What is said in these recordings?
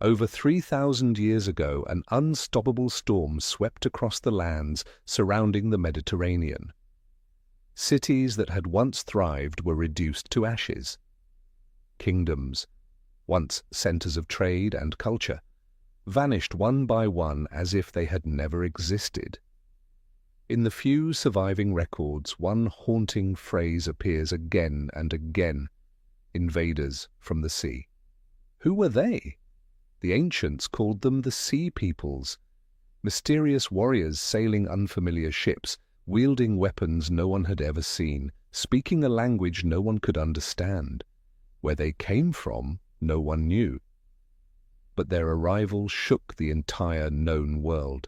Over 3,000 years ago, an unstoppable storm swept across the lands surrounding the Mediterranean. Cities that had once thrived were reduced to ashes. Kingdoms, once centers of trade and culture, vanished one by one as if they had never existed. In the few surviving records, one haunting phrase appears again and again: invaders from the sea. Who were they? The ancients called them the Sea Peoples, mysterious warriors sailing unfamiliar ships, wielding weapons no one had ever seen, speaking a language no one could understand. Where they came from, no one knew. But their arrival shook the entire known world.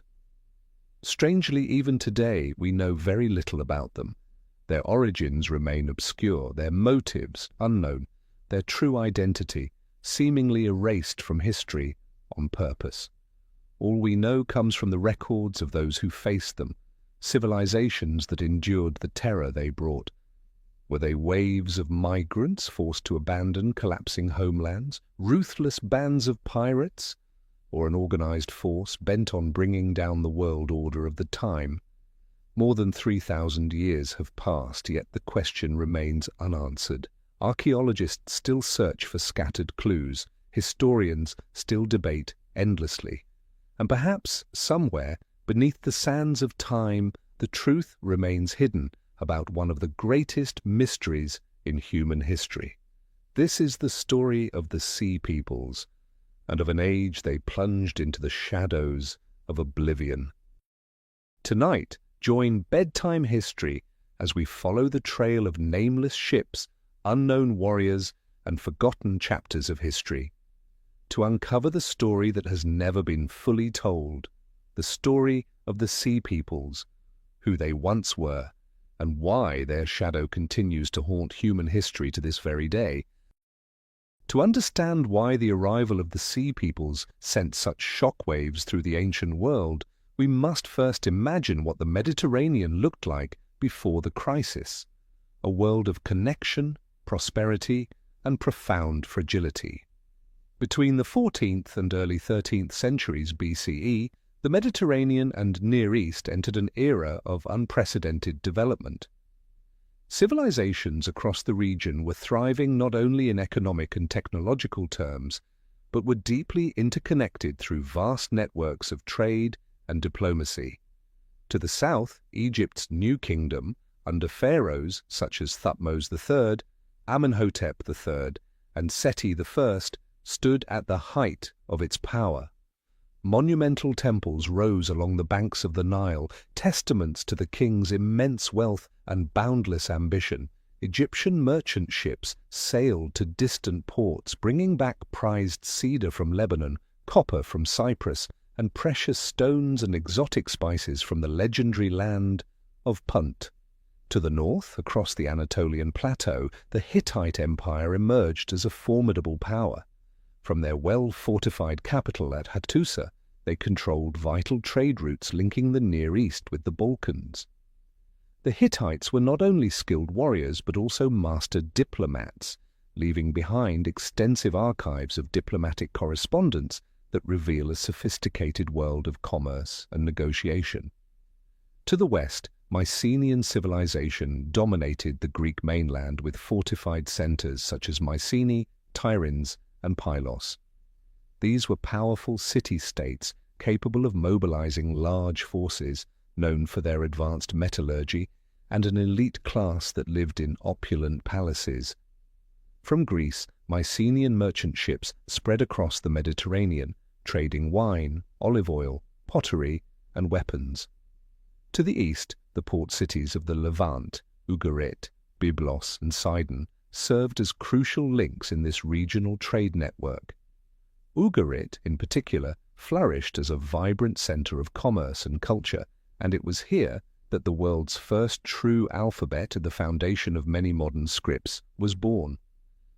Strangely, even today, we know very little about them. Their origins remain obscure, their motives unknown, their true identity seemingly erased from history on purpose. All we know comes from the records of those who faced them, civilizations that endured the terror they brought. Were they waves of migrants forced to abandon collapsing homelands, ruthless bands of pirates, or an organized force bent on bringing down the world order of the time? More than 3,000 years have passed, yet the question remains unanswered. Archaeologists still search for scattered clues, historians still debate endlessly, and perhaps somewhere beneath the sands of time the truth remains hidden about one of the greatest mysteries in human history. This is the story of the Sea Peoples, and of an age they plunged into the shadows of oblivion. Tonight, join Bedtime History as we follow the trail of nameless ships, unknown warriors, and forgotten chapters of history, to uncover the story that has never been fully told, the story of the Sea Peoples, who they once were, and why their shadow continues to haunt human history to this very day. To understand why the arrival of the Sea Peoples sent such shockwaves through the ancient world, we must first imagine what the Mediterranean looked like before the crisis, a world of connection, prosperity, and profound fragility. Between the 14th and early 13th centuries BCE, the Mediterranean and Near East entered an era of unprecedented development. Civilizations across the region were thriving not only in economic and technological terms, but were deeply interconnected through vast networks of trade and diplomacy. To the south, Egypt's New Kingdom, under pharaohs such as Thutmose III, Amenhotep III, and Seti I, stood at the height of its power. Monumental temples rose along the banks of the Nile, testaments to the king's immense wealth and boundless ambition. Egyptian merchant ships sailed to distant ports, bringing back prized cedar from Lebanon, copper from Cyprus, and precious stones and exotic spices from the legendary land of Punt. To the north, across the Anatolian plateau, the Hittite Empire emerged as a formidable power. From their well-fortified capital at Hattusa, they controlled vital trade routes linking the Near East with the Balkans. The Hittites were not only skilled warriors but also master diplomats, leaving behind extensive archives of diplomatic correspondence that reveal a sophisticated world of commerce and negotiation. To the west, Mycenaean civilization dominated the Greek mainland with fortified centers such as Mycenae, Tiryns, and Pylos. These were powerful city-states capable of mobilizing large forces, known for their advanced metallurgy, and an elite class that lived in opulent palaces. From Greece, Mycenaean merchant ships spread across the Mediterranean, trading wine, olive oil, pottery, and weapons. To the east, the port cities of the Levant, Ugarit, Byblos, and Sidon, served as crucial links in this regional trade network. Ugarit, in particular, flourished as a vibrant center of commerce and culture, and it was here that the world's first true alphabet, the foundation of many modern scripts, was born.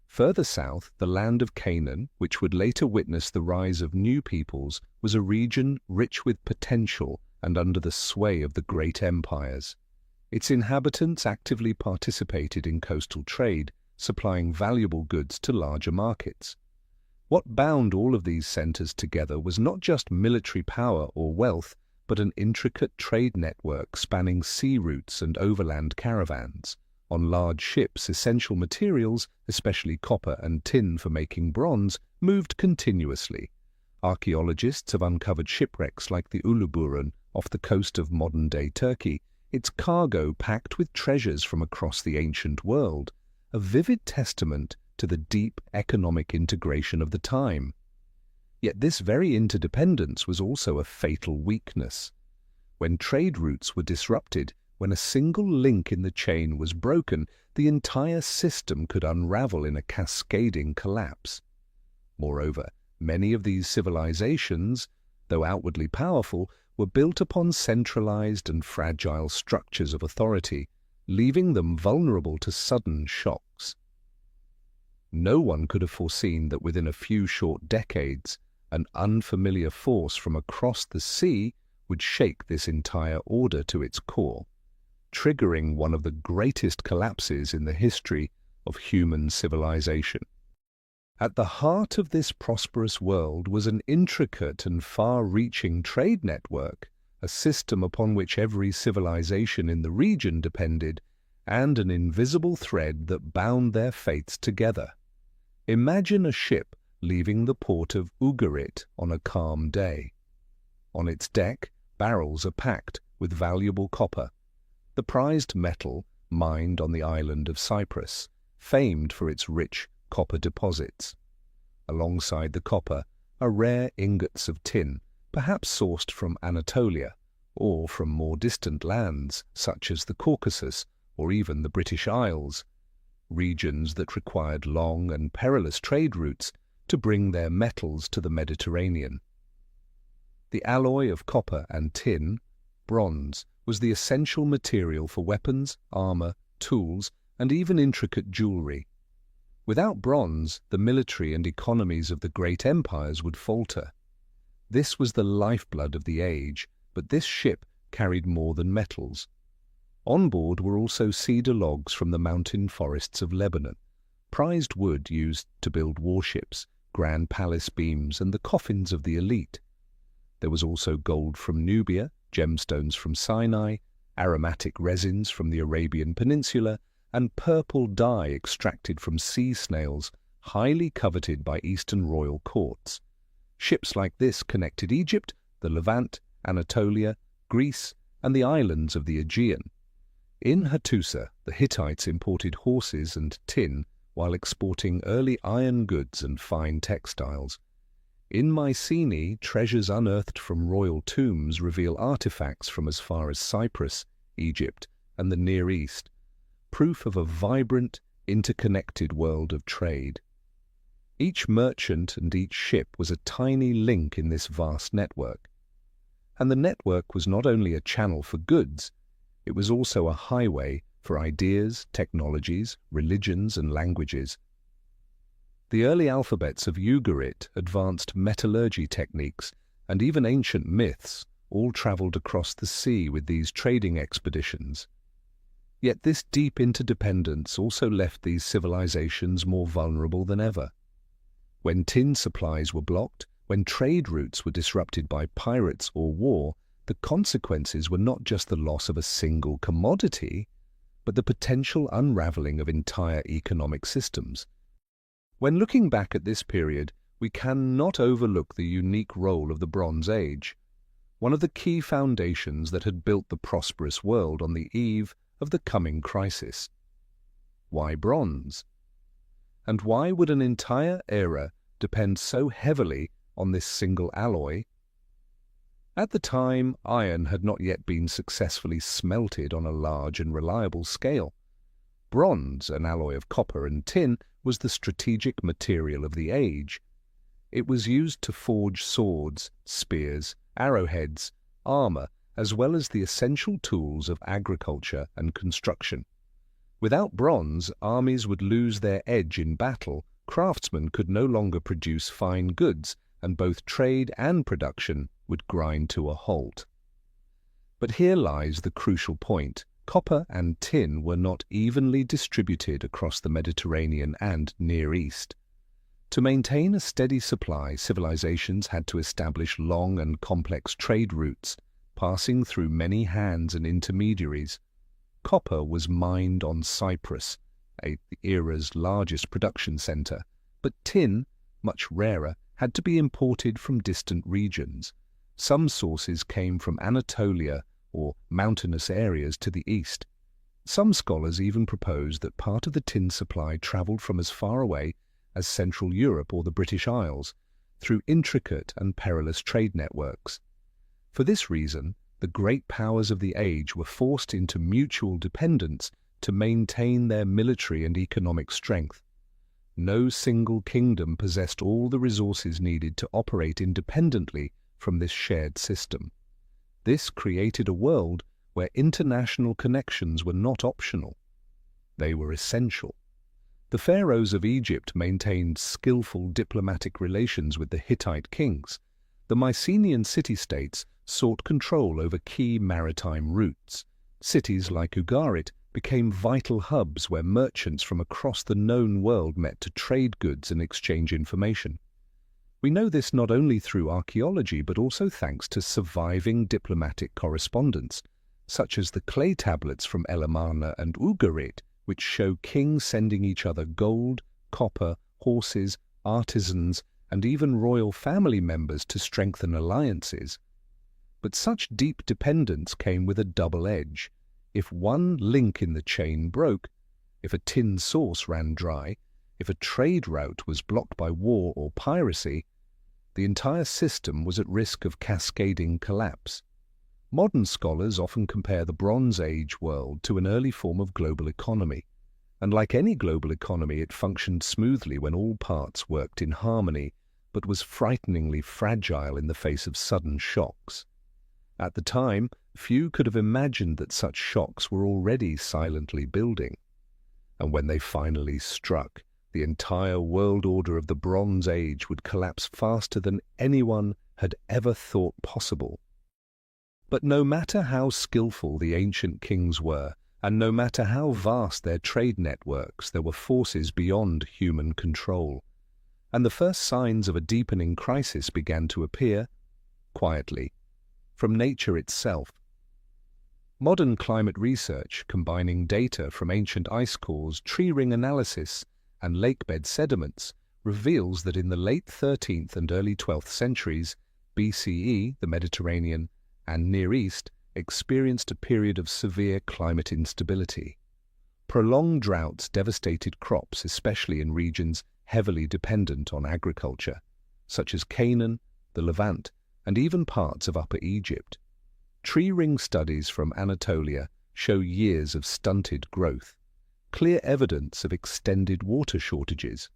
Further south, the land of Canaan, which would later witness the rise of new peoples, was a region rich with potential and under the sway of the great empires. Its inhabitants actively participated in coastal trade, supplying valuable goods to larger markets. What bound all of these centers together was not just military power or wealth, but an intricate trade network spanning sea routes and overland caravans. On large ships, essential materials, especially copper and tin for making bronze, moved continuously. Archaeologists have uncovered shipwrecks like the Uluburun off the coast of modern-day Turkey, its cargo packed with treasures from across the ancient world, a vivid testament to the deep economic integration of the time. Yet this very interdependence was also a fatal weakness. When trade routes were disrupted, when a single link in the chain was broken, the entire system could unravel in a cascading collapse. Moreover, many of these civilizations, though outwardly powerful, were built upon centralized and fragile structures of authority, leaving them vulnerable to sudden shocks. No one could have foreseen that within a few short decades, an unfamiliar force from across the sea would shake this entire order to its core, triggering one of the greatest collapses in the history of human civilization. At the heart of this prosperous world was an intricate and far-reaching trade network, a system upon which every civilization in the region depended, and an invisible thread that bound their fates together. Imagine a ship leaving the port of Ugarit on a calm day. On its deck, barrels are packed with valuable copper, the prized metal mined on the island of Cyprus, famed for its rich copper deposits. Alongside the copper are rare ingots of tin, perhaps sourced from Anatolia or from more distant lands such as the Caucasus or even the British Isles, regions that required long and perilous trade routes to bring their metals to the Mediterranean. The alloy of copper and tin, bronze, was the essential material for weapons, armor, tools, and even intricate jewelry. Without bronze, the military and economies of the great empires would falter. This was the lifeblood of the age, but this ship carried more than metals. On board were also cedar logs from the mountain forests of Lebanon, prized wood used to build warships, grand palace beams, and the coffins of the elite. There was also gold from Nubia, gemstones from Sinai, aromatic resins from the Arabian Peninsula, and purple dye extracted from sea snails, highly coveted by Eastern royal courts. Ships like this connected Egypt, the Levant, Anatolia, Greece, and the islands of the Aegean. In Hattusa, the Hittites imported horses and tin while exporting early iron goods and fine textiles. In Mycenae, treasures unearthed from royal tombs reveal artifacts from as far as Cyprus, Egypt, and the Near East, proof of a vibrant, interconnected world of trade. Each merchant and each ship was a tiny link in this vast network. And the network was not only a channel for goods, it was also a highway for ideas, technologies, religions, and languages. The early alphabets of Ugarit, advanced metallurgy techniques, and even ancient myths all traveled across the sea with these trading expeditions. Yet this deep interdependence also left these civilizations more vulnerable than ever. When tin supplies were blocked, when trade routes were disrupted by pirates or war, the consequences were not just the loss of a single commodity, but the potential unraveling of entire economic systems. When looking back at this period, we cannot overlook the unique role of the Bronze Age, one of the key foundations that had built the prosperous world on the eve of the coming crisis. Why bronze? And why would an entire era depend so heavily on this single alloy? At the time, iron had not yet been successfully smelted on a large and reliable scale. Bronze, an alloy of copper and tin, was the strategic material of the age. It was used to forge swords, spears, arrowheads, armor, as well as the essential tools of agriculture and construction. Without bronze, armies would lose their edge in battle, craftsmen could no longer produce fine goods, and both trade and production would grind to a halt. But here lies the crucial point. Copper and tin were not evenly distributed across the Mediterranean and Near East. To maintain a steady supply, civilizations had to establish long and complex trade routes, passing through many hands and intermediaries. Copper was mined on Cyprus, the era's largest production center, but tin, much rarer, had to be imported from distant regions. Some sources came from Anatolia or mountainous areas to the east. Some scholars even propose that part of the tin supply traveled from as far away as Central Europe or the British Isles, through intricate and perilous trade networks. For this reason, the great powers of the age were forced into mutual dependence to maintain their military and economic strength. No single kingdom possessed all the resources needed to operate independently from this shared system. This created a world where international connections were not optional. They were essential. The pharaohs of Egypt maintained skillful diplomatic relations with the Hittite kings. The Mycenaean city-states sought control over key maritime routes. Cities like Ugarit became vital hubs where merchants from across the known world met to trade goods and exchange information. We know this not only through archaeology but also thanks to surviving diplomatic correspondence, such as the clay tablets from Elamana and Ugarit, which show kings sending each other gold, copper, horses, artisans, and even royal family members to strengthen alliances. But such deep dependence came with a double edge. If one link in the chain broke, if a tin source ran dry, if a trade route was blocked by war or piracy, the entire system was at risk of cascading collapse. Modern scholars often compare the Bronze Age world to an early form of global economy, and like any global economy, it functioned smoothly when all parts worked in harmony, but was frighteningly fragile in the face of sudden shocks. At the time, few could have imagined that such shocks were already silently building. And when they finally struck, the entire world order of the Bronze Age would collapse faster than anyone had ever thought possible. But no matter how skillful the ancient kings were, and no matter how vast their trade networks, there were forces beyond human control. And the first signs of a deepening crisis began to appear, quietly, from nature itself. Modern climate research, combining data from ancient ice cores, tree ring analysis, and lakebed sediments, reveals that in the late 13th and early 12th centuries, BCE, the Mediterranean, and Near East experienced a period of severe climate instability. Prolonged droughts devastated crops, especially in regions heavily dependent on agriculture, such as Canaan, the Levant, and even parts of Upper Egypt. Tree ring studies from Anatolia show years of stunted growth, clear evidence of extended water shortages.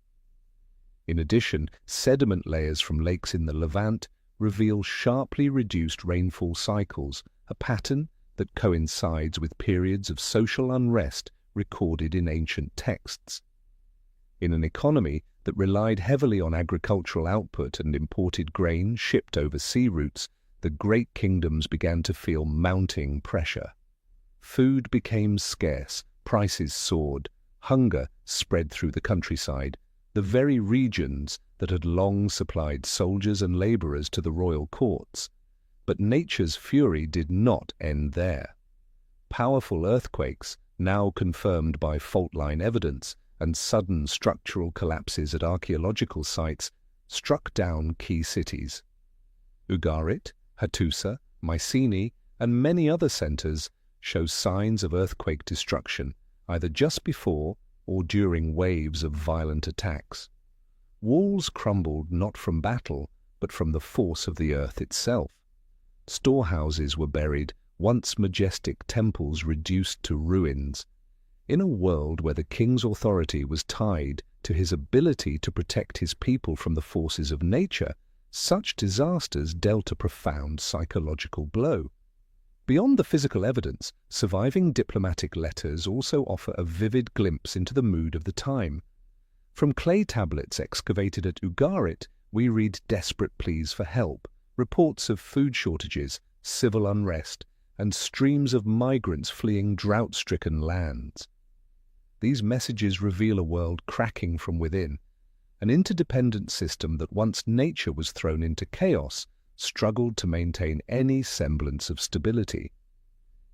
In addition, sediment layers from lakes in the Levant reveal sharply reduced rainfall cycles, a pattern that coincides with periods of social unrest recorded in ancient texts. In an economy that relied heavily on agricultural output and imported grain shipped over sea routes, the great kingdoms began to feel mounting pressure. Food became scarce, prices soared, hunger spread through the countryside. The very regions that had long supplied soldiers and laborers to the royal courts. But nature's fury did not end there. Powerful earthquakes, now confirmed by fault-line evidence, and sudden structural collapses at archaeological sites struck down key cities. Ugarit, Hattusa, Mycenae, and many other centers show signs of earthquake destruction, either just before or during waves of violent attacks. Walls crumbled not from battle, but from the force of the earth itself. Storehouses were buried, once majestic temples reduced to ruins. In a world where the king's authority was tied to his ability to protect his people from the forces of nature, such disasters dealt a profound psychological blow. Beyond the physical evidence, surviving diplomatic letters also offer a vivid glimpse into the mood of the time. From clay tablets excavated at Ugarit, we read desperate pleas for help, reports of food shortages, civil unrest, and streams of migrants fleeing drought-stricken lands. These messages reveal a world cracking from within, an interdependent system that once nature was thrown into chaos, struggled to maintain any semblance of stability.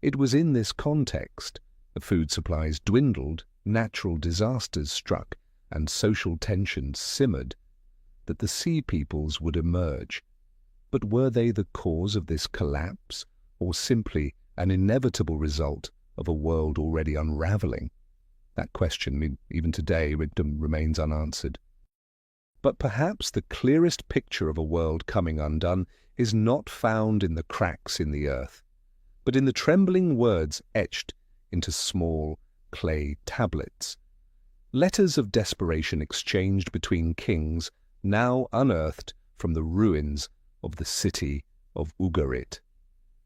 It was in this context, the food supplies dwindled, natural disasters struck, and social tensions simmered, that the sea peoples would emerge. But were they the cause of this collapse, or simply an inevitable result of a world already unraveling? That question, even today, remains unanswered. But perhaps the clearest picture of a world coming undone is not found in the cracks in the earth, but in the trembling words etched into small clay tablets, letters of desperation exchanged between kings, now unearthed from the ruins of the city of Ugarit.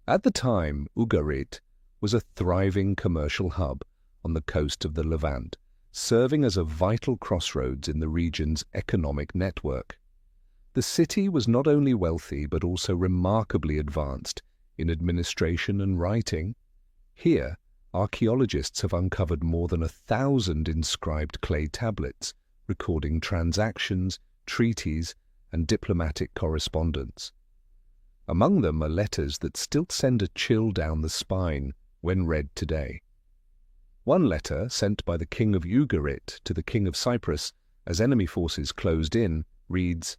At the time, Ugarit was a thriving commercial hub on the coast of the Levant, serving as a vital crossroads in the region's economic network. The city was not only wealthy but also remarkably advanced in administration and writing. Here, archaeologists have uncovered more than 1,000 inscribed clay tablets, recording transactions, treaties, and diplomatic correspondence. Among them are letters that still send a chill down the spine when read today. One letter, sent by the king of Ugarit to the king of Cyprus as enemy forces closed in, reads,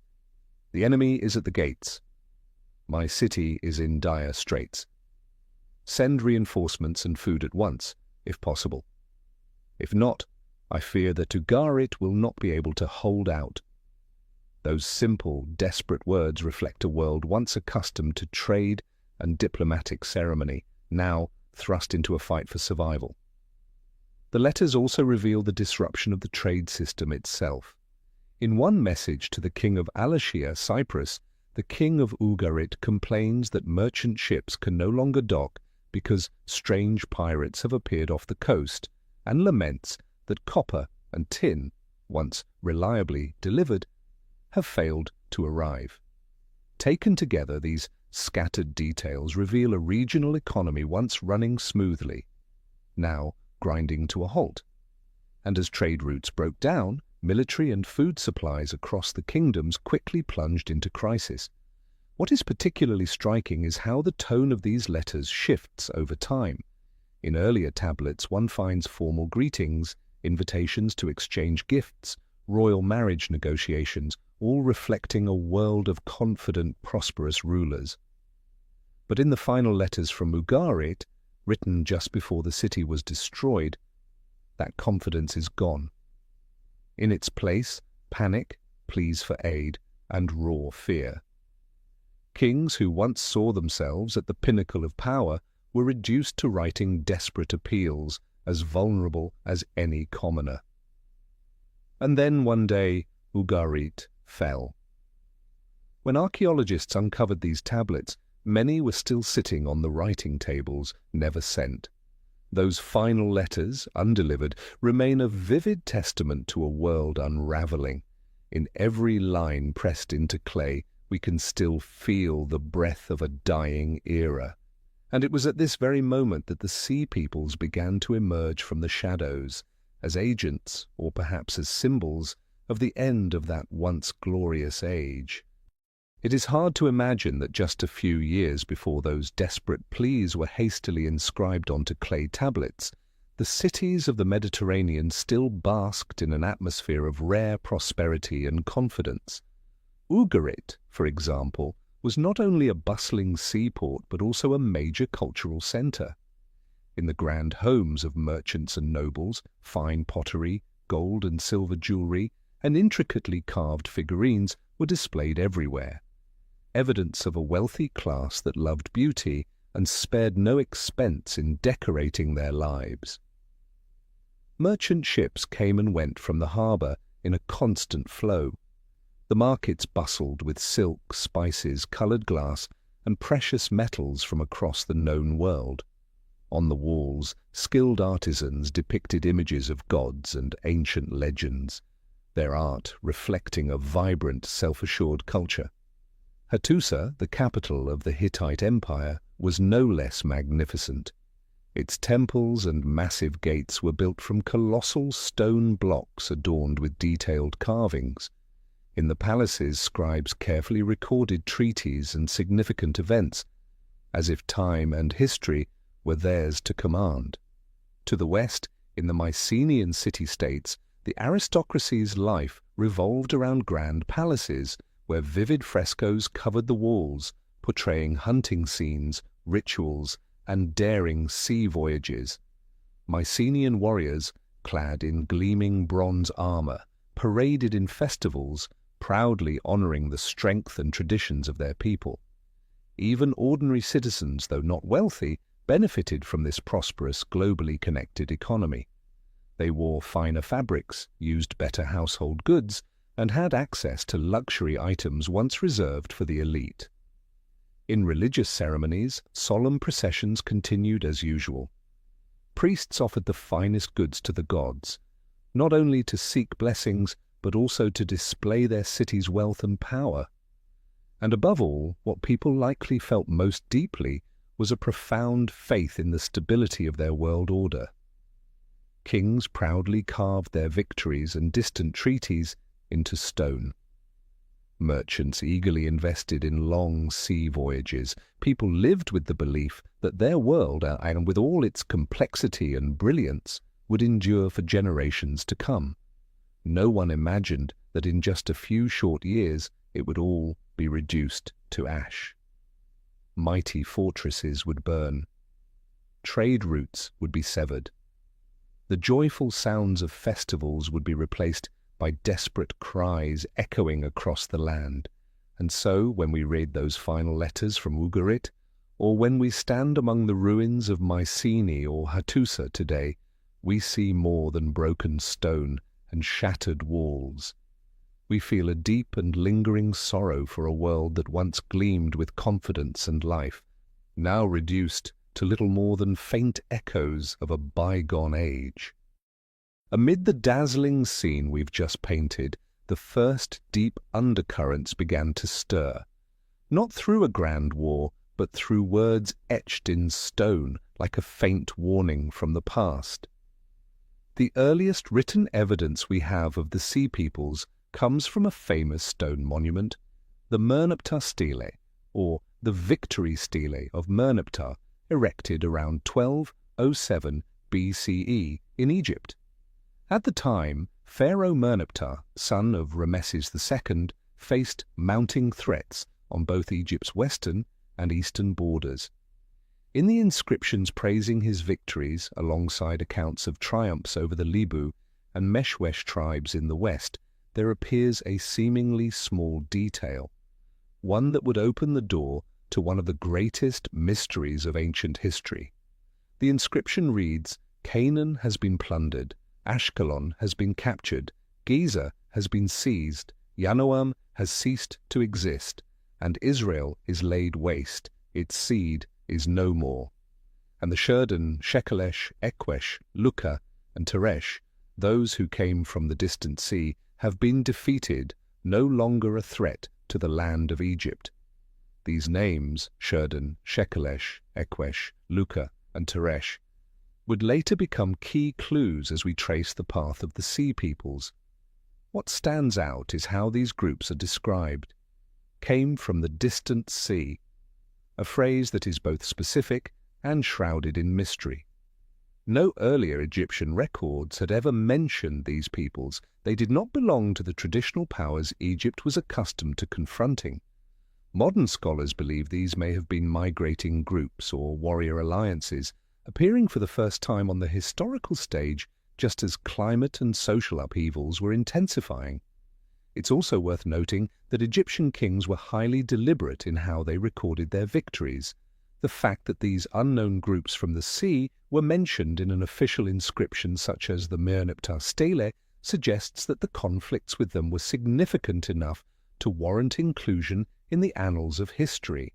"The enemy is at the gates. My city is in dire straits. Send reinforcements and food at once, if possible. If not, I fear that Ugarit will not be able to hold out." Those simple, desperate words reflect a world once accustomed to trade and diplomatic ceremony, now thrust into a fight for survival. The letters also reveal the disruption of the trade system itself. In one message to the king of Alashia, Cyprus, the king of Ugarit complains that merchant ships can no longer dock because strange pirates have appeared off the coast, and laments that copper and tin, once reliably delivered, have failed to arrive. Taken together, these scattered details reveal a regional economy once running smoothly, now grinding to a halt. And as trade routes broke down, military and food supplies across the kingdoms quickly plunged into crisis. What is particularly striking is how the tone of these letters shifts over time. In earlier tablets, one finds formal greetings, invitations to exchange gifts, royal marriage negotiations, all reflecting a world of confident, prosperous rulers. But in the final letters from Ugarit, written just before the city was destroyed, that confidence is gone. In its place, panic, pleas for aid, and raw fear. Kings who once saw themselves at the pinnacle of power were reduced to writing desperate appeals, as vulnerable as any commoner. And then one day, Ugarit fell. When archaeologists uncovered these tablets, many were still sitting on the writing tables, never sent. Those final letters, undelivered, remain a vivid testament to a world unraveling. In every line pressed into clay, we can still feel the breath of a dying era. And it was at this very moment that the sea peoples began to emerge from the shadows, as agents, or perhaps as symbols, of the end of that once glorious age. It is hard to imagine that just a few years before those desperate pleas were hastily inscribed onto clay tablets, the cities of the Mediterranean still basked in an atmosphere of rare prosperity and confidence. Ugarit, for example, was not only a bustling seaport but also a major cultural centre. In the grand homes of merchants and nobles, fine pottery, gold and silver jewellery, and intricately carved figurines were displayed everywhere, evidence of a wealthy class that loved beauty and spared no expense in decorating their lives. Merchant ships came and went from the harbour in a constant flow. The markets bustled with silk, spices, coloured glass, and precious metals from across the known world. On the walls, skilled artisans depicted images of gods and ancient legends, their art reflecting a vibrant, self-assured culture. Hattusa, the capital of the Hittite Empire, was no less magnificent. Its temples and massive gates were built from colossal stone blocks adorned with detailed carvings. In the palaces, scribes carefully recorded treaties and significant events, as if time and history were theirs to command. To the west, in the Mycenaean city-states, the aristocracy's life revolved around grand palaces, where vivid frescoes covered the walls, portraying hunting scenes, rituals, and daring sea voyages. Mycenaean warriors, clad in gleaming bronze armor, paraded in festivals, proudly honoring the strength and traditions of their people. Even ordinary citizens, though not wealthy, benefited from this prosperous, globally connected economy. They wore finer fabrics, used better household goods, and had access to luxury items once reserved for the elite. In religious ceremonies, solemn processions continued as usual. Priests offered the finest goods to the gods, not only to seek blessings, but also to display their city's wealth and power. And above all, what people likely felt most deeply was a profound faith in the stability of their world order. Kings proudly carved their victories and distant treaties into stone. Merchants eagerly invested in long sea voyages. People lived with the belief that their world, and with all its complexity and brilliance, would endure for generations to come. No one imagined that in just a few short years it would all be reduced to ash. Mighty fortresses would burn. Trade routes would be severed. The joyful sounds of festivals would be replaced by desperate cries echoing across the land. And so, when we read those final letters from Ugarit, or when we stand among the ruins of Mycenae or Hattusa today, we see more than broken stone and shattered walls. We feel a deep and lingering sorrow for a world that once gleamed with confidence and life, now reduced to little more than faint echoes of a bygone age. Amid the dazzling scene we've just painted, the first deep undercurrents began to stir, not through a grand war, but through words etched in stone like a faint warning from the past. The earliest written evidence we have of the Sea Peoples comes from a famous stone monument, the Merneptah Stele, or the Victory Stele of Merneptah, erected around 1207 BCE in Egypt. At the time, Pharaoh Merneptah, son of Rameses II, faced mounting threats on both Egypt's western and eastern borders. In the inscriptions praising his victories, alongside accounts of triumphs over the Libu and Meshwesh tribes in the west, there appears a seemingly small detail, one that would open the door to one of the greatest mysteries of ancient history. The inscription reads, "Canaan has been plundered, Ashkelon has been captured, Giza has been seized, Yanoam has ceased to exist, and Israel is laid waste, its seed is no more. And the Shurdan, Shekelesh, Ekwesh, Luka, and Teresh, those who came from the distant sea, have been defeated, no longer a threat to the land of Egypt." These names, Shurdan, Shekelesh, Ekwesh, Luka, and Teresh, would later become key clues as we trace the path of the Sea Peoples. What stands out is how these groups are described. Came from the distant sea, a phrase that is both specific and shrouded in mystery. No earlier Egyptian records had ever mentioned these peoples. They did not belong to the traditional powers Egypt was accustomed to confronting. Modern scholars believe these may have been migrating groups or warrior alliances, appearing for the first time on the historical stage just as climate and social upheavals were intensifying. It's also worth noting that Egyptian kings were highly deliberate in how they recorded their victories. The fact that these unknown groups from the sea were mentioned in an official inscription such as the Merneptah Stele suggests that the conflicts with them were significant enough to warrant inclusion in the annals of history,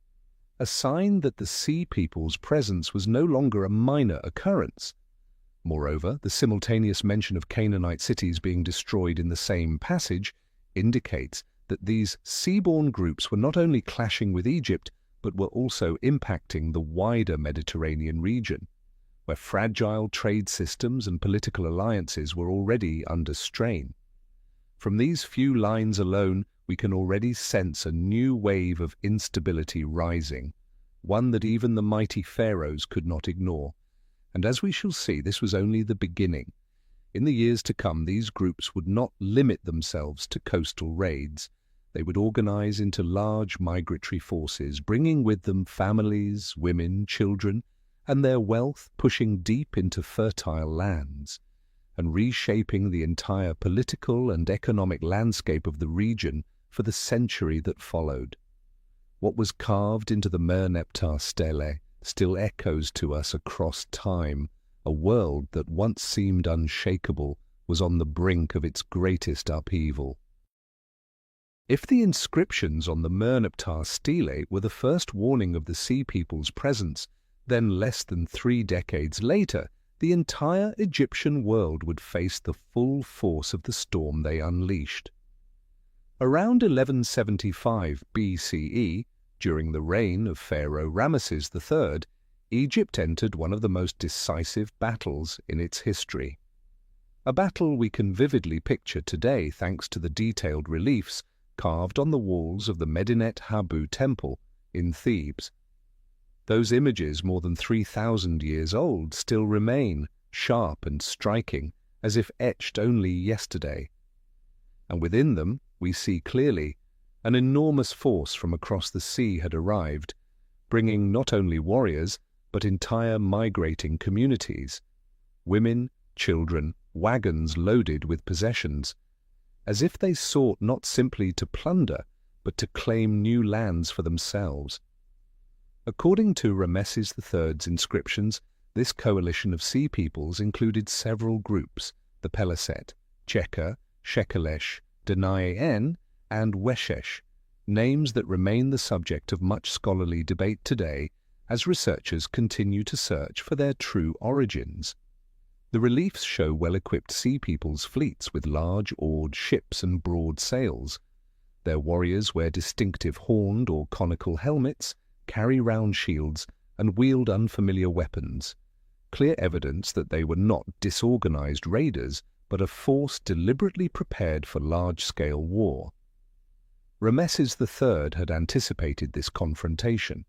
a sign that the Sea People's presence was no longer a minor occurrence. Moreover, the simultaneous mention of Canaanite cities being destroyed in the same passage indicates that these seaborne groups were not only clashing with Egypt, but were also impacting the wider Mediterranean region, where fragile trade systems and political alliances were already under strain. From these few lines alone, we can already sense a new wave of instability rising, one that even the mighty pharaohs could not ignore. And as we shall see, this was only the beginning. In the years to come, these groups would not limit themselves to coastal raids. They would organize into large migratory forces, bringing with them families, women, children, and their wealth pushing deep into fertile lands, and reshaping the entire political and economic landscape of the region for the century that followed. What was carved into the Merneptah stele still echoes to us across time. A world that once seemed unshakable was on the brink of its greatest upheaval. If the inscriptions on the Merneptah stele were the first warning of the Sea People's presence, then less than 3 decades later, the entire Egyptian world would face the full force of the storm they unleashed. Around 1175 BCE, during the reign of Pharaoh Ramesses III, Egypt entered one of the most decisive battles in its history. A battle we can vividly picture today thanks to the detailed reliefs carved on the walls of the Medinet Habu temple in Thebes. Those images, more than 3,000 years old, still remain, sharp and striking, as if etched only yesterday. And within them, we see clearly, an enormous force from across the sea had arrived, bringing not only warriors, but entire migrating communities, women, children, wagons loaded with possessions, as if they sought not simply to plunder, but to claim new lands for themselves. According to Ramesses III's inscriptions, this coalition of sea peoples included several groups: the Peleset, Cheka, Shekelesh, Denaen, and Weshesh, names that remain the subject of much scholarly debate today as researchers continue to search for their true origins. The reliefs show well-equipped sea peoples' fleets with large oared ships and broad sails. Their warriors wear distinctive horned or conical helmets, carry round shields, and wield unfamiliar weapons, clear evidence that they were not disorganized raiders, but a force deliberately prepared for large-scale war. Ramesses III had anticipated this confrontation.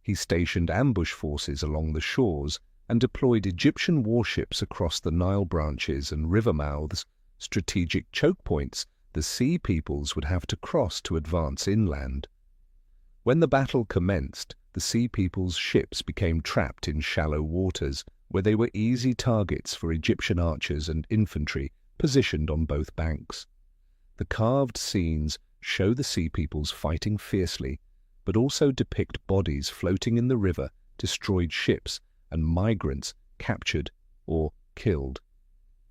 He stationed ambush forces along the shores and deployed Egyptian warships across the Nile branches and river mouths, strategic choke points the sea peoples would have to cross to advance inland. When the battle commenced, the sea peoples' ships became trapped in shallow waters, where they were easy targets for Egyptian archers and infantry positioned on both banks. The carved scenes show the sea peoples fighting fiercely, but also depict bodies floating in the river, destroyed ships, and migrants captured or killed.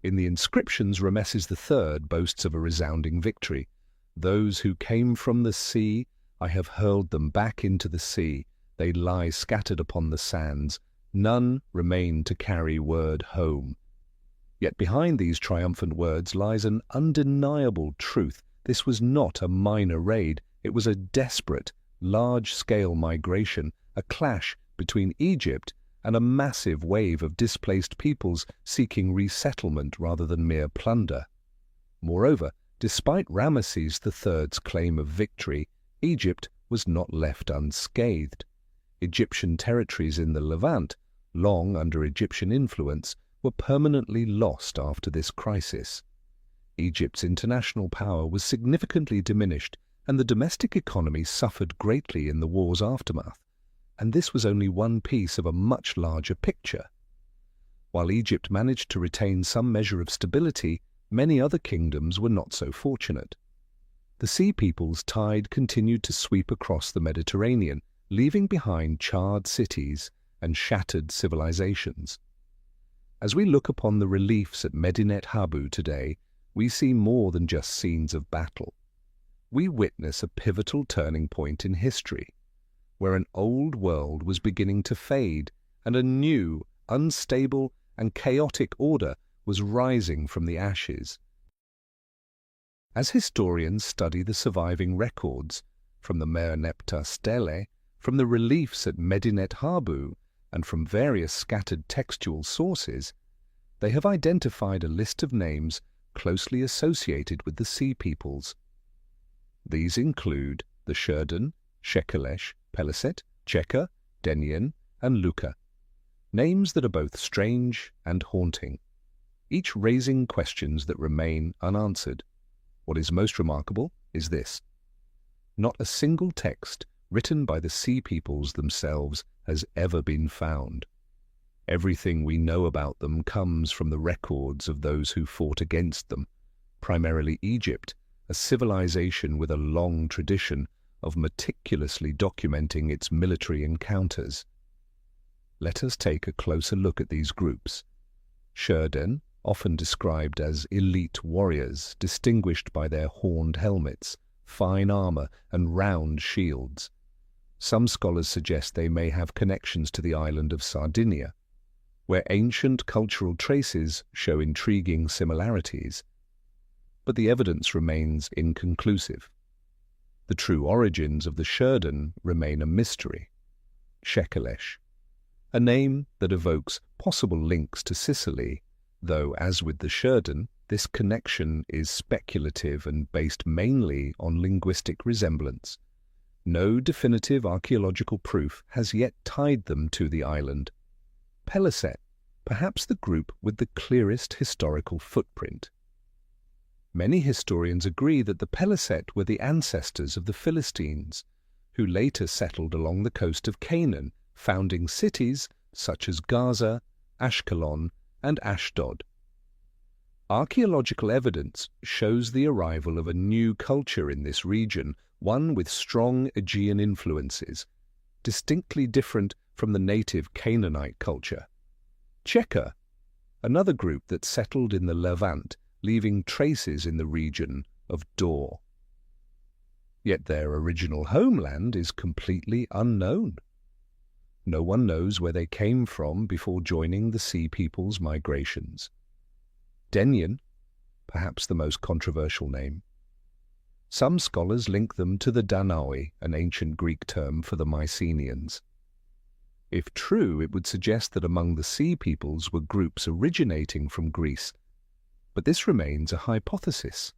In the inscriptions, Ramesses III boasts of a resounding victory. "Those who came from the sea, I have hurled them back into the sea. They lie scattered upon the sands. None remain to carry word home." Yet behind these triumphant words lies an undeniable truth. This was not a minor raid. It was a desperate, large-scale migration, a clash between Egypt and a massive wave of displaced peoples seeking resettlement rather than mere plunder. Moreover, despite Ramesses III's claim of victory, Egypt was not left unscathed. Egyptian territories in the Levant, long under Egyptian influence, were permanently lost after this crisis. Egypt's international power was significantly diminished, and the domestic economy suffered greatly in the war's aftermath. And this was only one piece of a much larger picture. While Egypt managed to retain some measure of stability, many other kingdoms were not so fortunate. The sea peoples' tide continued to sweep across the Mediterranean, leaving behind charred cities and shattered civilizations. As we look upon the reliefs at Medinet Habu today, we see more than just scenes of battle. We witness a pivotal turning point in history, where an old world was beginning to fade and a new, unstable and chaotic order was rising from the ashes. As historians study the surviving records, from the Merneptah stele, from the reliefs at Medinet Habu, and from various scattered textual sources, they have identified a list of names closely associated with the Sea Peoples. These include the Sherden, Shekelesh, Peliset, Cheka, Denyen, and Luka, names that are both strange and haunting, each raising questions that remain unanswered. What is most remarkable is this: not a single text written by the Sea Peoples themselves has ever been found. Everything we know about them comes from the records of those who fought against them, primarily Egypt, a civilization with a long tradition of meticulously documenting its military encounters. Let us take a closer look at these groups. Sherden, often described as elite warriors, distinguished by their horned helmets, fine armor, and round shields. Some scholars suggest they may have connections to the island of Sardinia, where ancient cultural traces show intriguing similarities. But the evidence remains inconclusive. The true origins of the Sherden remain a mystery. Shekelesh, a name that evokes possible links to Sicily, though, as with the Sherden, this connection is speculative and based mainly on linguistic resemblance. No definitive archaeological proof has yet tied them to the island. Peliset, perhaps the group with the clearest historical footprint. Many historians agree that the Peliset were the ancestors of the Philistines, who later settled along the coast of Canaan, founding cities such as Gaza, Ashkelon, and Ashdod. Archaeological evidence shows the arrival of a new culture in this region, one with strong Aegean influences, distinctly different from the native Canaanite culture. Cheka, another group that settled in the Levant, leaving traces in the region of Dor. Yet their original homeland is completely unknown. No one knows where they came from before joining the Sea Peoples' migrations. Denyen, perhaps the most controversial name. Some scholars link them to the Danaoi, an ancient Greek term for the Mycenaeans. If true, it would suggest that among the Sea Peoples were groups originating from Greece, but this remains a hypothesis.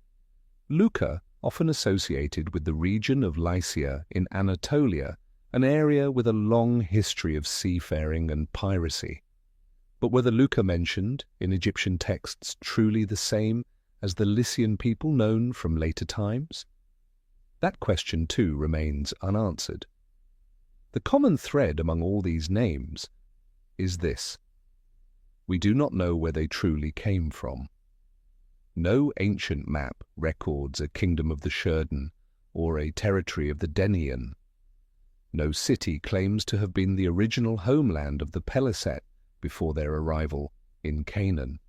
Luka, often associated with the region of Lycia in Anatolia, an area with a long history of seafaring and piracy. But were the Luka mentioned in Egyptian texts truly the same as the Lycian people known from later times? That question too remains unanswered. The common thread among all these names is this: we do not know where they truly came from. No ancient map records a kingdom of the Sherden or a territory of the Denyen. No city claims to have been the original homeland of the Peliset before their arrival in Canaan.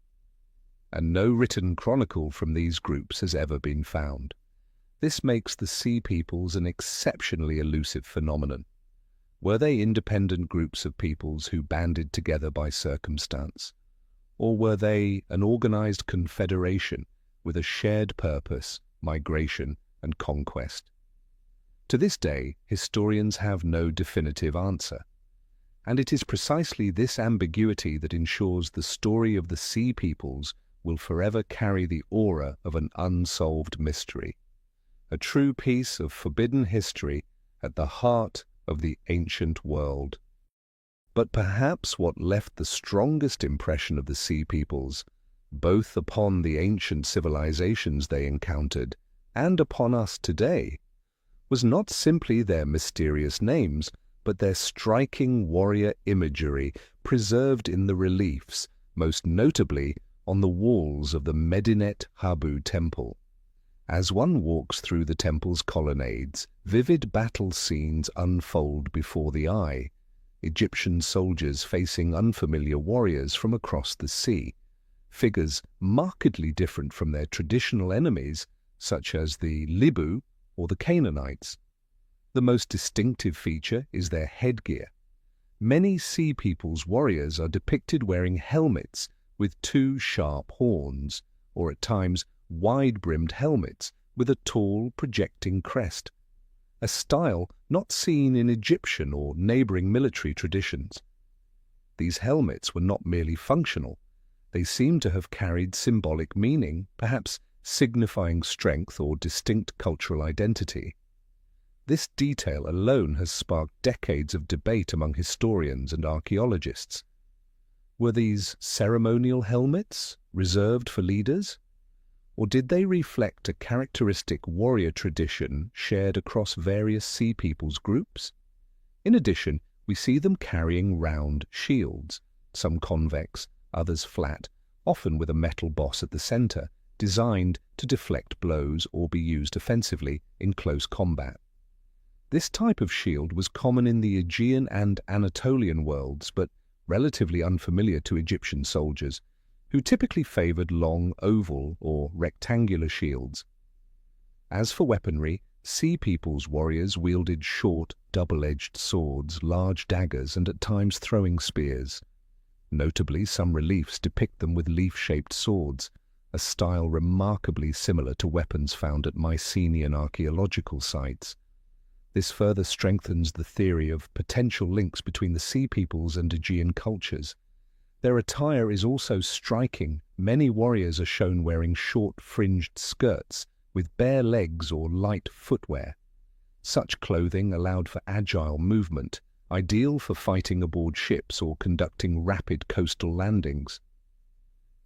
And no written chronicle from these groups has ever been found. This makes the Sea Peoples an exceptionally elusive phenomenon. Were they independent groups of peoples who banded together by circumstance? Or were they an organized confederation with a shared purpose, migration, and conquest? To this day, historians have no definitive answer. And it is precisely this ambiguity that ensures the story of the Sea Peoples will forever carry the aura of an unsolved mystery, a true piece of forbidden history at the heart of the ancient world. But perhaps what left the strongest impression of the Sea Peoples, both upon the ancient civilizations they encountered and upon us today, was not simply their mysterious names, but their striking warrior imagery preserved in the reliefs, most notably on the walls of the Medinet Habu temple. As one walks through the temple's colonnades, vivid battle scenes unfold before the eye. Egyptian soldiers facing unfamiliar warriors from across the sea, figures markedly different from their traditional enemies, such as the Libu or the Canaanites. The most distinctive feature is their headgear. Many Sea Peoples warriors are depicted wearing helmets with two sharp horns, or at times wide-brimmed helmets with a tall projecting crest, a style not seen in Egyptian or neighboring military traditions. These helmets were not merely functional, they seem to have carried symbolic meaning, perhaps signifying strength or distinct cultural identity. This detail alone has sparked decades of debate among historians and archaeologists. Were these ceremonial helmets reserved for leaders? Or did they reflect a characteristic warrior tradition shared across various Sea Peoples groups? In addition, we see them carrying round shields, some convex, others flat, often with a metal boss at the center, designed to deflect blows or be used offensively in close combat. This type of shield was common in the Aegean and Anatolian worlds, but relatively unfamiliar to Egyptian soldiers, who typically favored long oval or rectangular shields. As for weaponry, Sea Peoples warriors wielded short, double-edged swords, large daggers, and at times throwing spears. Notably, some reliefs depict them with leaf-shaped swords, a style remarkably similar to weapons found at Mycenaean archaeological sites. This further strengthens the theory of potential links between the Sea Peoples and Aegean cultures. Their attire is also striking. Many warriors are shown wearing short, fringed skirts with bare legs or light footwear. Such clothing allowed for agile movement, ideal for fighting aboard ships or conducting rapid coastal landings.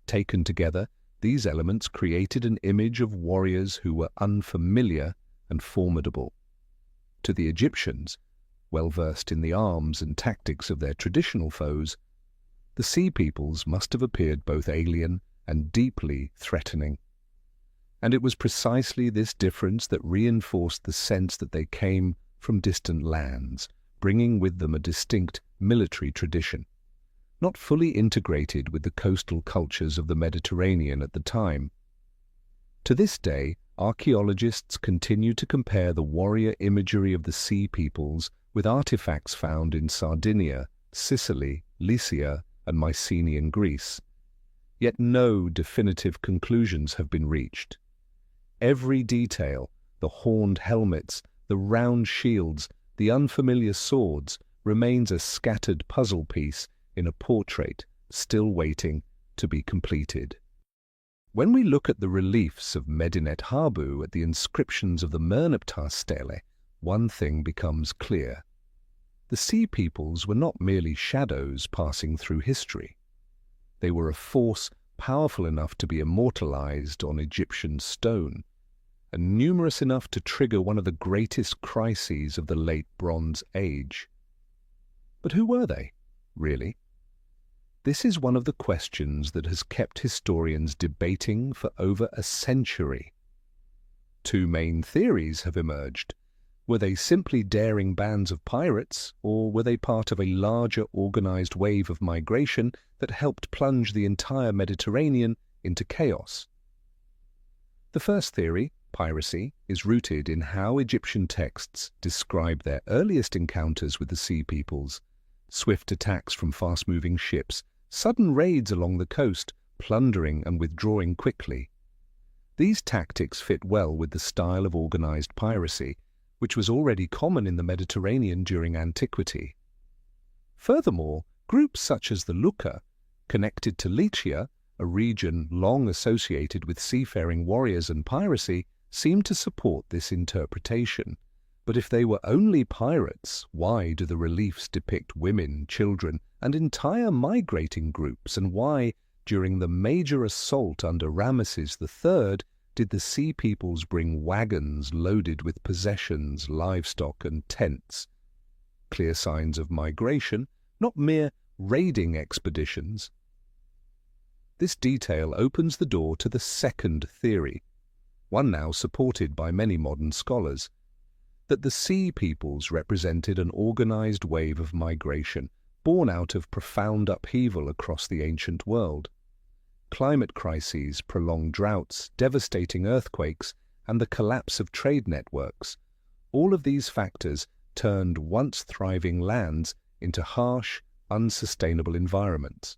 Taken together, these elements created an image of warriors who were unfamiliar and formidable. To the Egyptians, well versed in the arms and tactics of their traditional foes, the Sea Peoples must have appeared both alien and deeply threatening. And it was precisely this difference that reinforced the sense that they came from distant lands, bringing with them a distinct military tradition, not fully integrated with the coastal cultures of the Mediterranean at the time. To this day, archaeologists continue to compare the warrior imagery of the Sea Peoples with artifacts found in Sardinia, Sicily, Lycia, and Mycenaean Greece. Yet no definitive conclusions have been reached. Every detail, the horned helmets, the round shields, the unfamiliar swords, remains a scattered puzzle piece in a portrait still waiting to be completed. When we look at the reliefs of Medinet Habu at the inscriptions of the Merneptah stele, one thing becomes clear. The Sea Peoples were not merely shadows passing through history. They were a force powerful enough to be immortalized on Egyptian stone, and numerous enough to trigger one of the greatest crises of the late Bronze Age. But who were they, really? This is one of the questions that has kept historians debating for over a century. Two main theories have emerged. Were they simply daring bands of pirates, or were they part of a larger organized wave of migration that helped plunge the entire Mediterranean into chaos? The first theory, piracy, is rooted in how Egyptian texts describe their earliest encounters with the Sea Peoples: swift attacks from fast-moving ships, sudden raids along the coast, plundering and withdrawing quickly. These tactics fit well with the style of organized piracy, which was already common in the Mediterranean during antiquity. Furthermore, groups such as the Lucca, connected to Lycia, a region long associated with seafaring warriors and piracy, seem to support this interpretation. But if they were only pirates, why do the reliefs depict women, children, and entire migrating groups, and why, during the major assault under Ramesses III, did the Sea Peoples bring wagons loaded with possessions, livestock, and tents? Clear signs of migration, not mere raiding expeditions. This detail opens the door to the second theory, one now supported by many modern scholars, that the Sea Peoples represented an organized wave of migration born out of profound upheaval across the ancient world. Climate crises, prolonged droughts, devastating earthquakes, and the collapse of trade networks, all of these factors turned once thriving lands into harsh, unsustainable environments.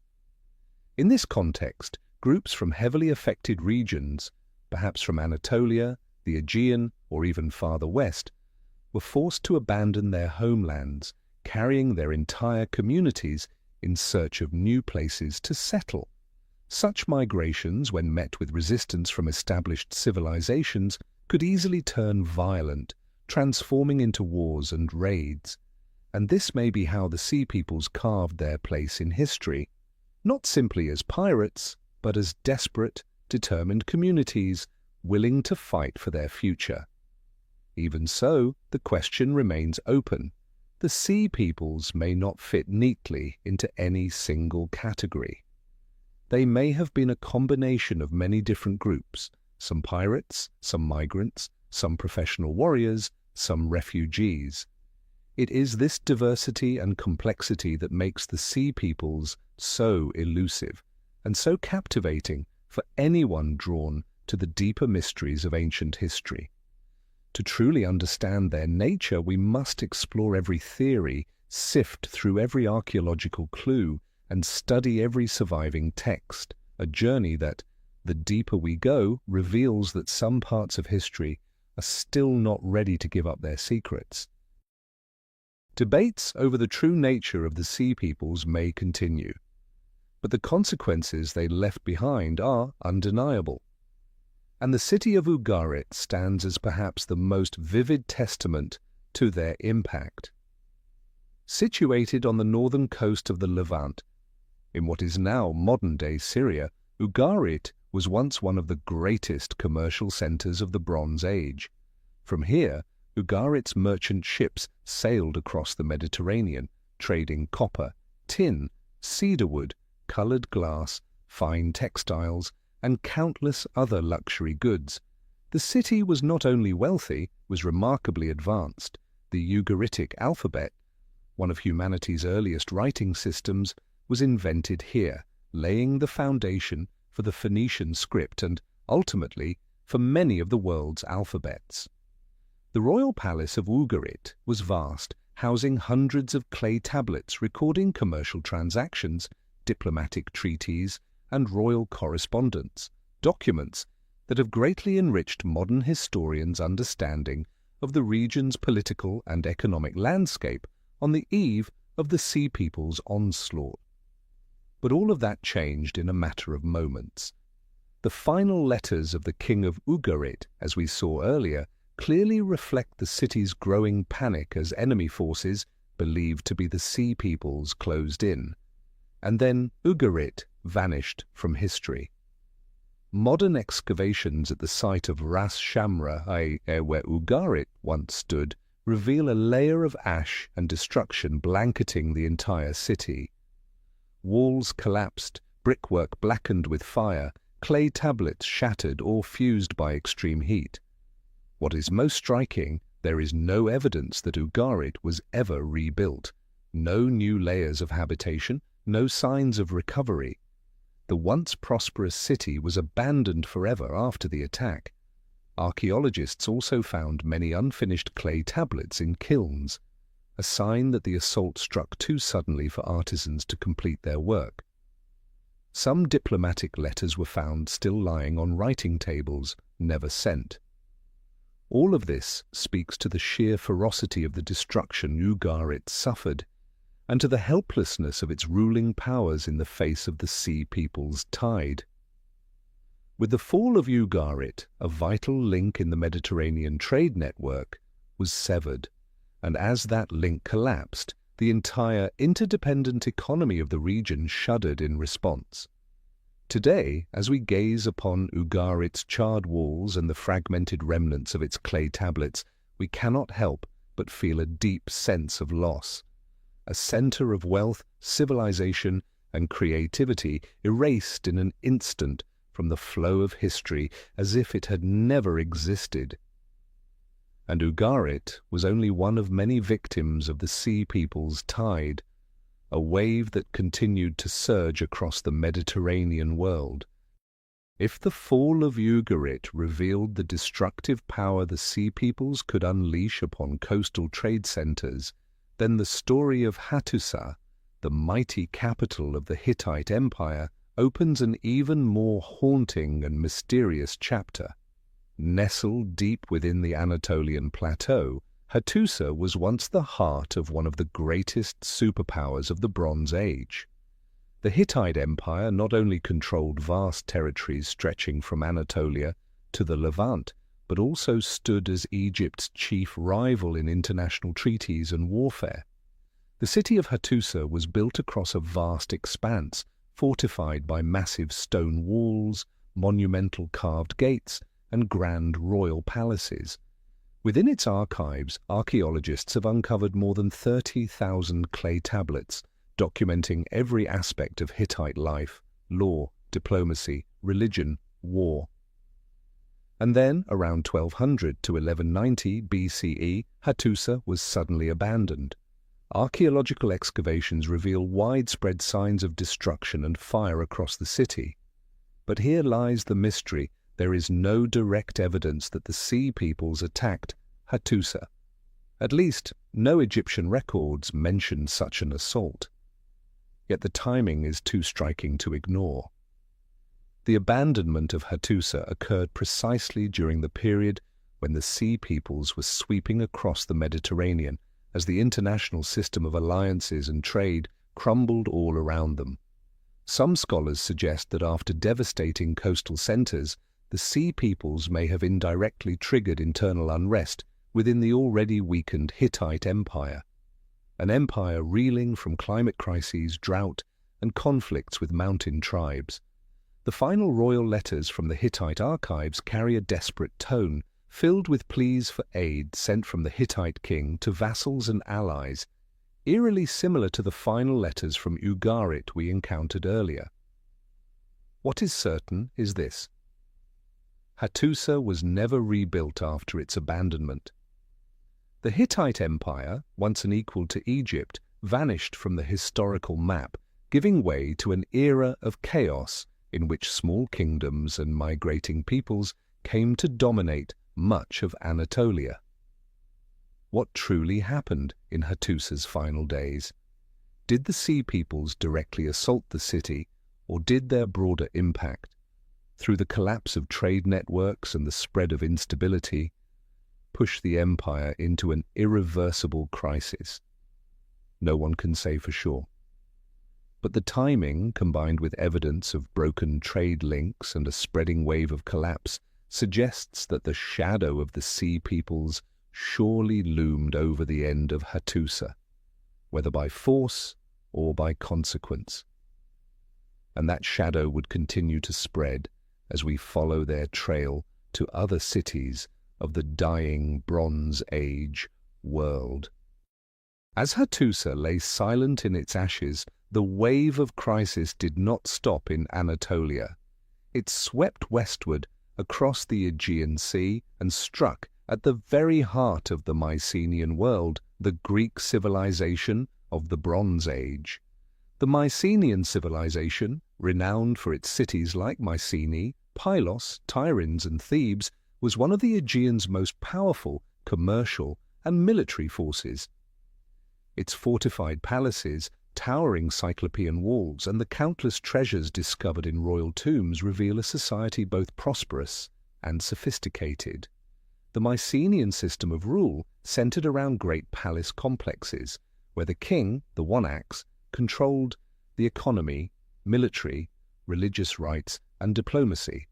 In this context, groups from heavily affected regions, perhaps from Anatolia, the Aegean, or even farther west, were forced to abandon their homelands, carrying their entire communities in search of new places to settle. Such migrations, when met with resistance from established civilizations, could easily turn violent, transforming into wars and raids. And this may be how the Sea Peoples carved their place in history, not simply as pirates, but as desperate, determined communities willing to fight for their future. Even so, the question remains open. The Sea Peoples may not fit neatly into any single category. They may have been a combination of many different groups, some pirates, some migrants, some professional warriors, some refugees. It is this diversity and complexity that makes the Sea Peoples so elusive and so captivating for anyone drawn to the deeper mysteries of ancient history. To truly understand their nature, we must explore every theory, sift through every archaeological clue, and study every surviving text, a journey that, the deeper we go, reveals that some parts of history are still not ready to give up their secrets. Debates over the true nature of the Sea Peoples may continue, but the consequences they left behind are undeniable. And the city of Ugarit stands as perhaps the most vivid testament to their impact. Situated on the northern coast of the Levant, in what is now modern-day Syria, Ugarit was once one of the greatest commercial centers of the Bronze Age. From here, Ugarit's merchant ships sailed across the Mediterranean, trading copper, tin, cedarwood, colored glass, fine textiles, and countless other luxury goods. The city was not only wealthy, was remarkably advanced. The Ugaritic alphabet, one of humanity's earliest writing systems, was invented here, laying the foundation for the Phoenician script and, ultimately, for many of the world's alphabets. The royal palace of Ugarit was vast, housing hundreds of clay tablets recording commercial transactions, diplomatic treaties, and royal correspondence, documents that have greatly enriched modern historians' understanding of the region's political and economic landscape on the eve of the Sea Peoples' onslaught. But all of that changed in a matter of moments. The final letters of the King of Ugarit, as we saw earlier, clearly reflect the city's growing panic as enemy forces, believed to be the Sea Peoples, closed in. And then Ugarit vanished from history. Modern excavations at the site of Ras Shamra, where Ugarit once stood, reveal a layer of ash and destruction blanketing the entire city. Walls collapsed, brickwork blackened with fire, clay tablets shattered or fused by extreme heat. What is most striking, there is no evidence that Ugarit was ever rebuilt. No new layers of habitation, no signs of recovery. The once prosperous city was abandoned forever after the attack. Archaeologists also found many unfinished clay tablets in kilns, a sign that the assault struck too suddenly for artisans to complete their work. Some diplomatic letters were found still lying on writing tables, never sent. All of this speaks to the sheer ferocity of the destruction Ugarit suffered, and to the helplessness of its ruling powers in the face of the Sea Peoples' tide. With the fall of Ugarit, a vital link in the Mediterranean trade network was severed, and as that link collapsed, the entire interdependent economy of the region shuddered in response. Today, as we gaze upon Ugarit's charred walls and the fragmented remnants of its clay tablets, we cannot help but feel a deep sense of loss. A center of wealth, civilization, and creativity erased in an instant from the flow of history as if it had never existed. And Ugarit was only one of many victims of the Sea Peoples' tide, a wave that continued to surge across the Mediterranean world. If the fall of Ugarit revealed the destructive power the Sea Peoples could unleash upon coastal trade centers, then the story of Hattusa, the mighty capital of the Hittite Empire, opens an even more haunting and mysterious chapter. Nestled deep within the Anatolian plateau, Hattusa was once the heart of one of the greatest superpowers of the Bronze Age. The Hittite Empire not only controlled vast territories stretching from Anatolia to the Levant, but also stood as Egypt's chief rival in international treaties and warfare. The city of Hattusa was built across a vast expanse, fortified by massive stone walls, monumental carved gates, and grand royal palaces. Within its archives, archaeologists have uncovered more than 30,000 clay tablets, documenting every aspect of Hittite life, law, diplomacy, religion, war. And then, around 1200 to 1190 BCE, Hattusa was suddenly abandoned. Archaeological excavations reveal widespread signs of destruction and fire across the city. But here lies the mystery. There is no direct evidence that the Sea Peoples attacked Hattusa. At least, no Egyptian records mention such an assault. Yet the timing is too striking to ignore. The abandonment of Hattusa occurred precisely during the period when the Sea Peoples were sweeping across the Mediterranean as the international system of alliances and trade crumbled all around them. Some scholars suggest that after devastating coastal centers, the Sea Peoples may have indirectly triggered internal unrest within the already weakened Hittite Empire, an empire reeling from climate crises, drought, and conflicts with mountain tribes. The final royal letters from the Hittite archives carry a desperate tone, filled with pleas for aid sent from the Hittite king to vassals and allies, eerily similar to the final letters from Ugarit we encountered earlier. What is certain is this: Hattusa was never rebuilt after its abandonment. The Hittite Empire, once an equal to Egypt, vanished from the historical map, giving way to an era of chaos in which small kingdoms and migrating peoples came to dominate much of Anatolia. What truly happened in Hattusa's final days? Did the Sea Peoples directly assault the city, or did their broader impact, through the collapse of trade networks and the spread of instability, push the empire into an irreversible crisis? No one can say for sure. But the timing, combined with evidence of broken trade links and a spreading wave of collapse, suggests that the shadow of the Sea Peoples surely loomed over the end of Hattusa, whether by force or by consequence. And that shadow would continue to spread as we follow their trail to other cities of the dying Bronze Age world. As Hattusa lay silent in its ashes, the wave of crisis did not stop in Anatolia. It swept westward across the Aegean Sea and struck at the very heart of the Mycenaean world, the Greek civilization of the Bronze Age. The Mycenaean civilization, renowned for its cities like Mycenae, Pylos, Tiryns, and Thebes, was one of the Aegean's most powerful commercial and military forces. Its fortified palaces, towering Cyclopean walls, and the countless treasures discovered in royal tombs reveal a society both prosperous and sophisticated. The Mycenaean system of rule centered around great palace complexes, where the king, the one-axe, controlled the economy, military, religious rites, and diplomacy.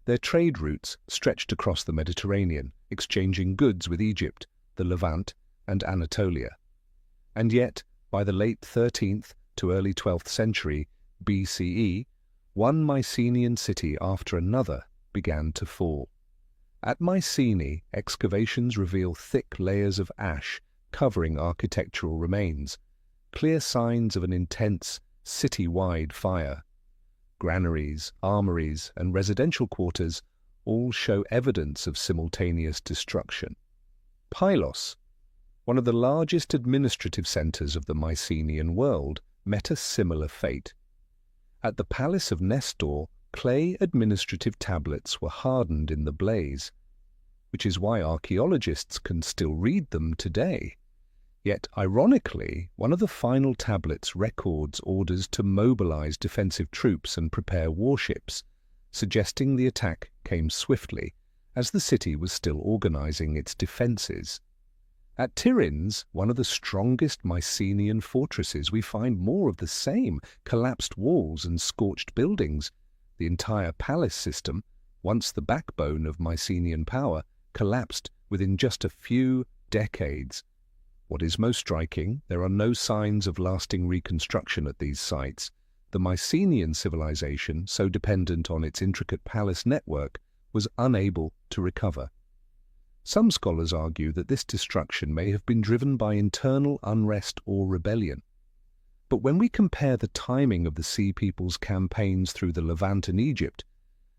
Their trade routes stretched across the Mediterranean, exchanging goods with Egypt, the Levant, and Anatolia. And yet, by the late 13th to early 12th century BCE, one Mycenaean city after another began to fall. At Mycenae, excavations reveal thick layers of ash covering architectural remains, clear signs of an intense, city-wide fire. Granaries, armories, and residential quarters all show evidence of simultaneous destruction. Pylos, one of the largest administrative centers of the Mycenaean world, met a similar fate. At the palace of Nestor, clay administrative tablets were hardened in the blaze, which is why archaeologists can still read them today. Yet, ironically, one of the final tablets records orders to mobilize defensive troops and prepare warships, suggesting the attack came swiftly, as the city was still organizing its defenses. At Tiryns, one of the strongest Mycenaean fortresses, we find more of the same: collapsed walls and scorched buildings. The entire palace system, once the backbone of Mycenaean power, collapsed within just a few decades. What is most striking, there are no signs of lasting reconstruction at these sites. The Mycenaean civilization, so dependent on its intricate palace network, was unable to recover. Some scholars argue that this destruction may have been driven by internal unrest or rebellion. But when we compare the timing of the Sea People's campaigns through the Levant and Egypt,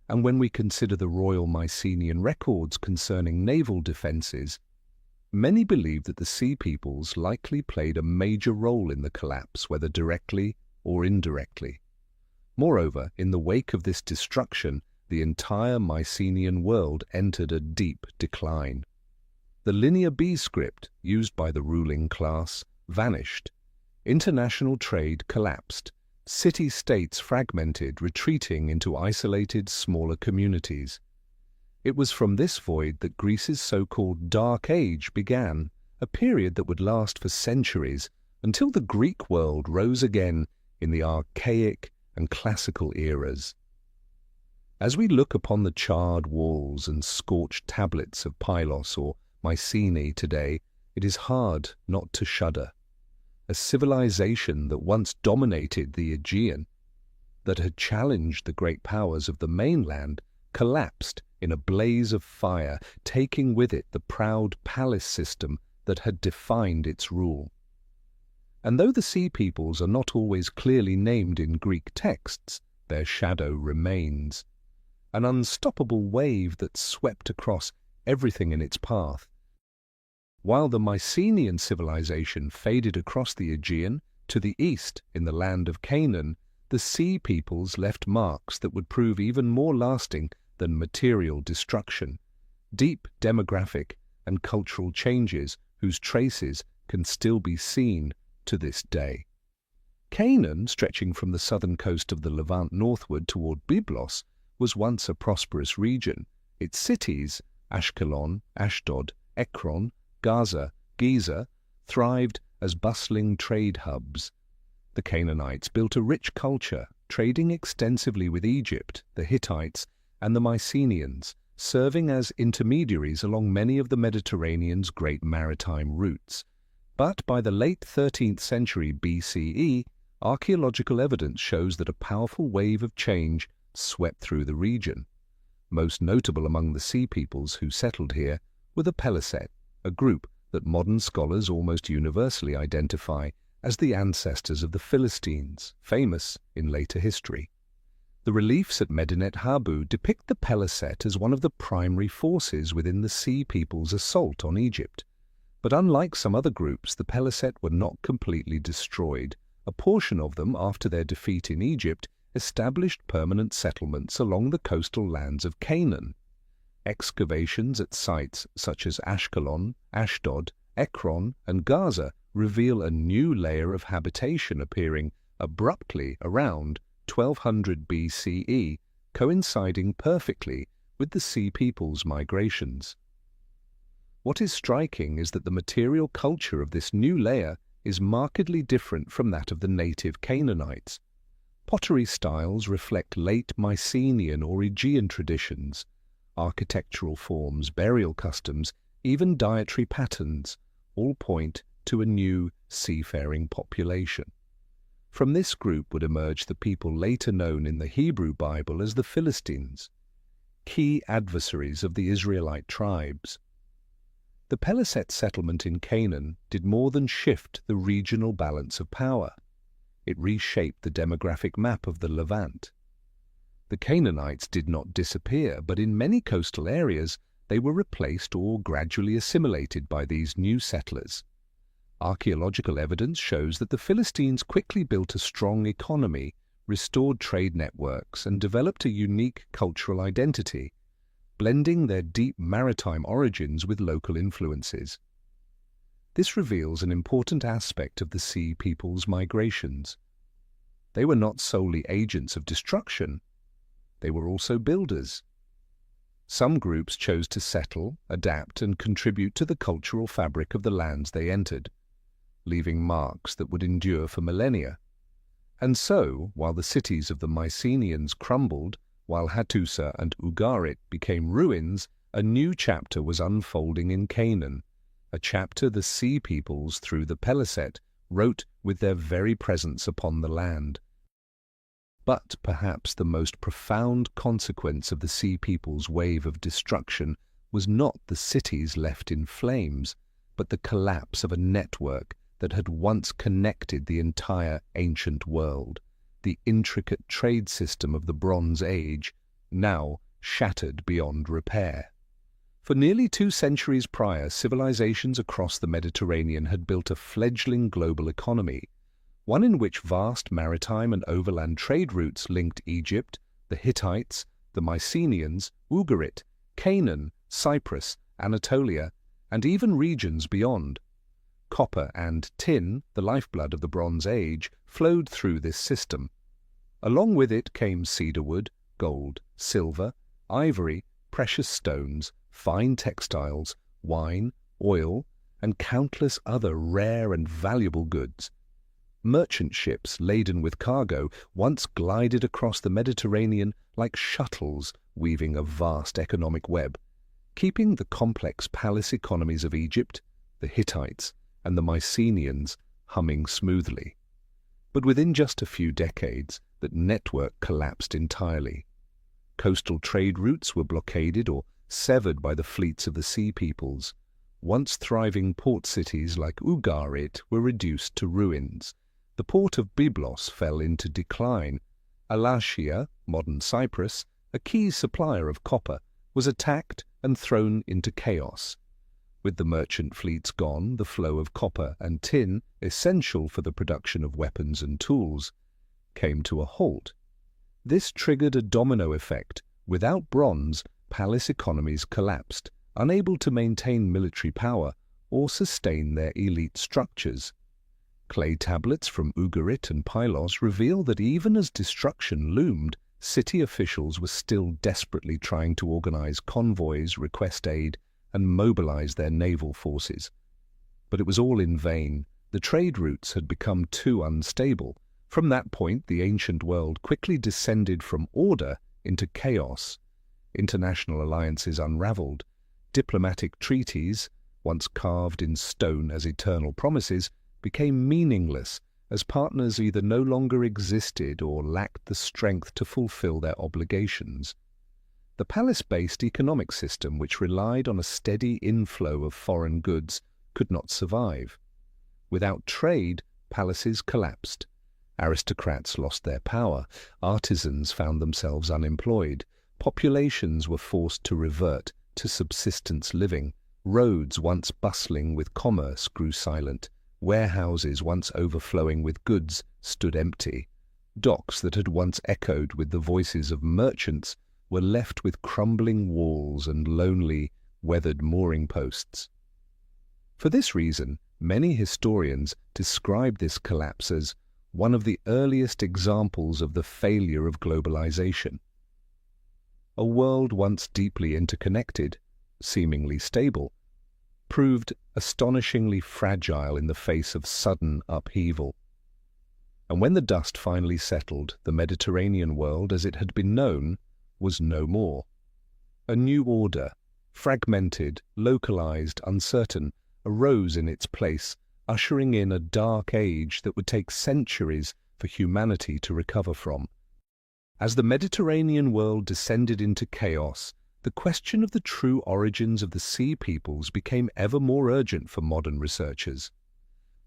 and when we consider the royal Mycenaean records concerning naval defences, many believe that the Sea Peoples likely played a major role in the collapse, whether directly or indirectly. Moreover, in the wake of this destruction, the entire Mycenaean world entered a deep decline. The Linear B script, used by the ruling class, vanished. International trade collapsed. City-states fragmented, retreating into isolated, smaller communities. It was from this void that Greece's so-called Dark Age began, a period that would last for centuries, until the Greek world rose again in the archaic and classical eras. As we look upon the charred walls and scorched tablets of Pylos or Mycenae today, it is hard not to shudder. A civilization that once dominated the Aegean, that had challenged the great powers of the mainland, collapsed in a blaze of fire, taking with it the proud palace system that had defined its rule. And though the Sea Peoples are not always clearly named in Greek texts, their shadow remains, an unstoppable wave that swept across everything in its path. While the Mycenaean civilization faded across the Aegean, to the east, in the land of Canaan, the Sea Peoples left marks that would prove even more lasting than material destruction, deep demographic and cultural changes whose traces can still be seen to this day. Canaan, stretching from the southern coast of the Levant northward toward Byblos, was once a prosperous region. Its cities, Ashkelon, Ashdod, Ekron, Gaza, Giza, thrived as bustling trade hubs. The Canaanites built a rich culture, trading extensively with Egypt, the Hittites, and the Mycenaeans, serving as intermediaries along many of the Mediterranean's great maritime routes. But by the late 13th century BCE, archaeological evidence shows that a powerful wave of change swept through the region. Most notable among the Sea Peoples who settled here were the Peleset, a group that modern scholars almost universally identify as the ancestors of the Philistines, famous in later history. The reliefs at Medinet Habu depict the Peleset as one of the primary forces within the Sea People's assault on Egypt. But unlike some other groups, the Peleset were not completely destroyed. A portion of them, after their defeat in Egypt, established permanent settlements along the coastal lands of Canaan. Excavations at sites such as Ashkelon, Ashdod, Ekron, and Gaza reveal a new layer of habitation appearing abruptly around 1200 BCE, coinciding perfectly with the Sea People's migrations. What is striking is that the material culture of this new layer is markedly different from that of the native Canaanites. Pottery styles reflect late Mycenaean or Aegean traditions. Architectural forms, burial customs, even dietary patterns all point to a new seafaring population. From this group would emerge the people later known in the Hebrew Bible as the Philistines, key adversaries of the Israelite tribes. The Peleset settlement in Canaan did more than shift the regional balance of power. It reshaped the demographic map of the Levant. The Canaanites did not disappear, but in many coastal areas they were replaced or gradually assimilated by these new settlers. Archaeological evidence shows that the Philistines quickly built a strong economy, restored trade networks, and developed a unique cultural identity, blending their deep maritime origins with local influences. This reveals an important aspect of the Sea People's migrations. They were not solely agents of destruction, they were also builders. Some groups chose to settle, adapt, and contribute to the cultural fabric of the lands they entered, leaving marks that would endure for millennia. And so, while the cities of the Mycenaeans crumbled, while Hattusa and Ugarit became ruins, a new chapter was unfolding in Canaan, a chapter the sea peoples through the Peliset wrote with their very presence upon the land. But perhaps the most profound consequence of the sea peoples' wave of destruction was not the cities left in flames, but the collapse of a network that had once connected the entire ancient world, the intricate trade system of the Bronze Age, now shattered beyond repair. For nearly 2 centuries prior, civilizations across the Mediterranean had built a fledgling global economy, one in which vast maritime and overland trade routes linked Egypt, the Hittites, the Mycenaeans, Ugarit, Canaan, Cyprus, Anatolia, and even regions beyond. Copper and tin, the lifeblood of the Bronze Age, flowed through this system. Along with it came cedarwood, gold, silver, ivory, precious stones, fine textiles, wine, oil, and countless other rare and valuable goods. Merchant ships laden with cargo once glided across the Mediterranean like shuttles weaving a vast economic web, keeping the complex palace economies of Egypt, the Hittites, and the Mycenaeans humming smoothly. But within just a few decades, that network collapsed entirely. Coastal trade routes were blockaded or severed by the fleets of the sea peoples. Once thriving port cities like Ugarit were reduced to ruins. The port of Byblos fell into decline. Alatia, modern Cyprus, a key supplier of copper, was attacked and thrown into chaos. With the merchant fleets gone, the flow of copper and tin, essential for the production of weapons and tools, came to a halt. This triggered a domino effect. Without bronze, palace economies collapsed, unable to maintain military power or sustain their elite structures. Clay tablets from Ugarit and Pylos reveal that even as destruction loomed, city officials were still desperately trying to organize convoys, request aid, and mobilize their naval forces. But it was all in vain. The trade routes had become too unstable. From that point, the ancient world quickly descended from order into chaos. International alliances unraveled. Diplomatic treaties, once carved in stone as eternal promises, became meaningless as partners either no longer existed or lacked the strength to fulfill their obligations. The palace-based economic system, which relied on a steady inflow of foreign goods, could not survive. Without trade, palaces collapsed. Aristocrats lost their power, artisans found themselves unemployed, populations were forced to revert to subsistence living, roads once bustling with commerce grew silent, warehouses once overflowing with goods stood empty, docks that had once echoed with the voices of merchants were left with crumbling walls and lonely, weathered mooring posts. For this reason, many historians describe this collapse as one of the earliest examples of the failure of globalization. A world once deeply interconnected, seemingly stable, proved astonishingly fragile in the face of sudden upheaval. And when the dust finally settled, the Mediterranean world, as it had been known, was no more. A new order, fragmented, localized, uncertain, arose in its place, ushering in a dark age that would take centuries for humanity to recover from. As the Mediterranean world descended into chaos, the question of the true origins of the sea peoples became ever more urgent for modern researchers.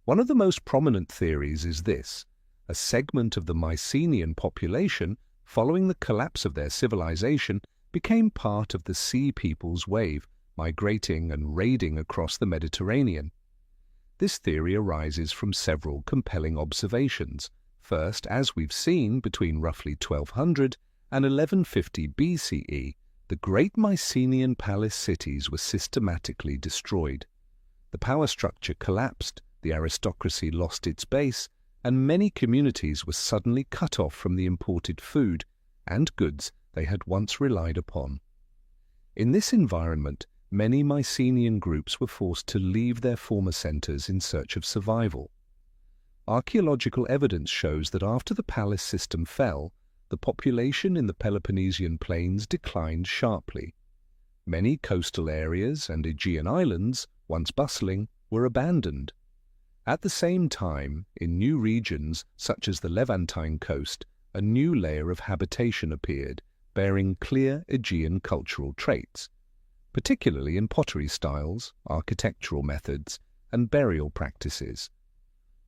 One of the most prominent theories is this: a segment of the Mycenaean population, following the collapse of their civilization, became part of the sea peoples' wave, migrating and raiding across the Mediterranean. This theory arises from several compelling observations. First, as we've seen, between roughly 1200 and 1150 BCE, the great Mycenaean palace cities were systematically destroyed. The power structure collapsed, the aristocracy lost its base, and many communities were suddenly cut off from the imported food and goods they had once relied upon. In this environment, many Mycenaean groups were forced to leave their former centers in search of survival. Archaeological evidence shows that after the palace system fell, the population in the Peloponnesian plains declined sharply. Many coastal areas and Aegean islands, once bustling, were abandoned. At the same time, in new regions such as the Levantine coast, a new layer of habitation appeared, bearing clear Aegean cultural traits, particularly in pottery styles, architectural methods, and burial practices.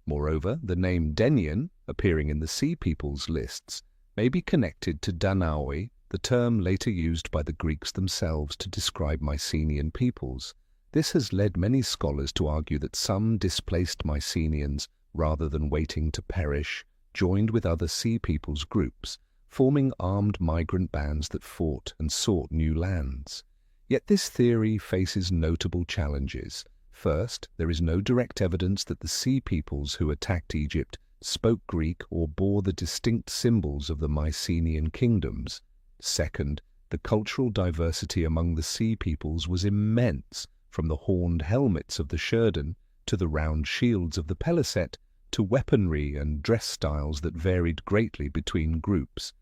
Moreover, the name Denian, appearing in the Sea Peoples lists, may be connected to Danaoi, the term later used by the Greeks themselves to describe Mycenaean peoples. This has led many scholars to argue that some displaced Mycenaeans, rather than waiting to perish, joined with other Sea Peoples groups, forming armed migrant bands that fought and sought new lands. Yet this theory faces notable challenges. First, there is no direct evidence that the Sea Peoples who attacked Egypt spoke Greek or bore the distinct symbols of the Mycenaean kingdoms. Second, the cultural diversity among the Sea Peoples was immense, from the horned helmets of the Shurden to the round shields of the Peliset, to weaponry and dress styles that varied greatly between groups.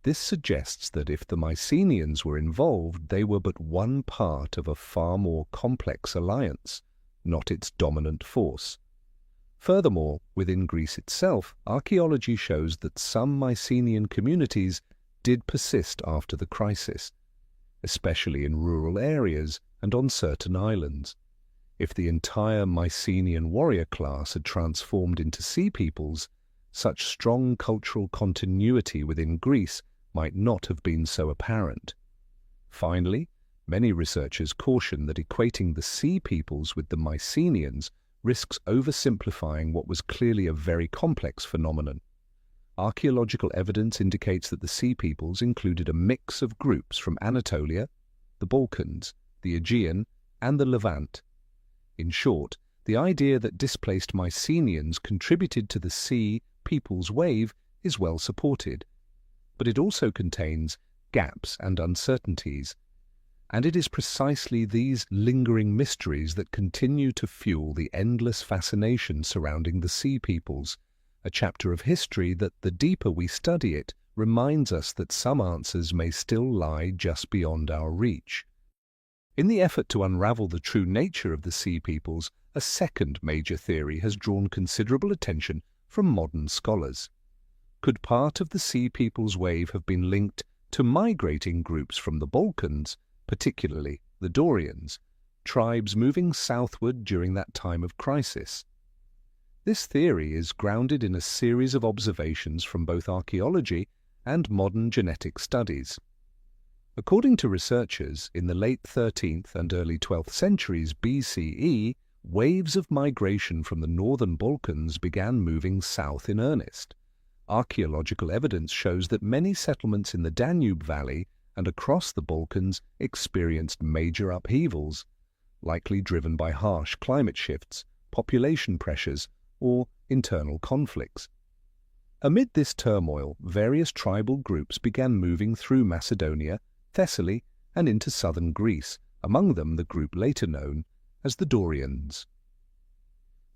This suggests that if the Mycenaeans were involved, they were but one part of a far more complex alliance, not its dominant force. Furthermore, within Greece itself, archaeology shows that some Mycenaean communities did persist after the crisis, especially in rural areas and on certain islands. If the entire Mycenaean warrior class had transformed into Sea Peoples, such strong cultural continuity within Greece might not have been so apparent. Finally, many researchers caution that equating the Sea Peoples with the Mycenaeans risks oversimplifying what was clearly a very complex phenomenon. Archaeological evidence indicates that the Sea Peoples included a mix of groups from Anatolia, the Balkans, the Aegean, and the Levant. In short, the idea that displaced Mycenaeans contributed to the Sea Peoples wave is well supported, but it also contains gaps and uncertainties, and it is precisely these lingering mysteries that continue to fuel the endless fascination surrounding the Sea Peoples, a chapter of history that, the deeper we study it, reminds us that some answers may still lie just beyond our reach. In the effort to unravel the true nature of the Sea Peoples, a second major theory has drawn considerable attention from modern scholars. Could part of the Sea Peoples wave have been linked to migrating groups from the Balkans, particularly the Dorians, tribes moving southward during that time of crisis? This theory is grounded in a series of observations from both archaeology and modern genetic studies. According to researchers, in the late 13th and early 12th centuries BCE, waves of migration from the northern Balkans began moving south in earnest. Archaeological evidence shows that many settlements in the Danube Valley and across the Balkans experienced major upheavals, likely driven by harsh climate shifts, population pressures, or internal conflicts. Amid this turmoil, various tribal groups began moving through Macedonia, Thessaly, and into southern Greece, among them the group later known as the Dorians.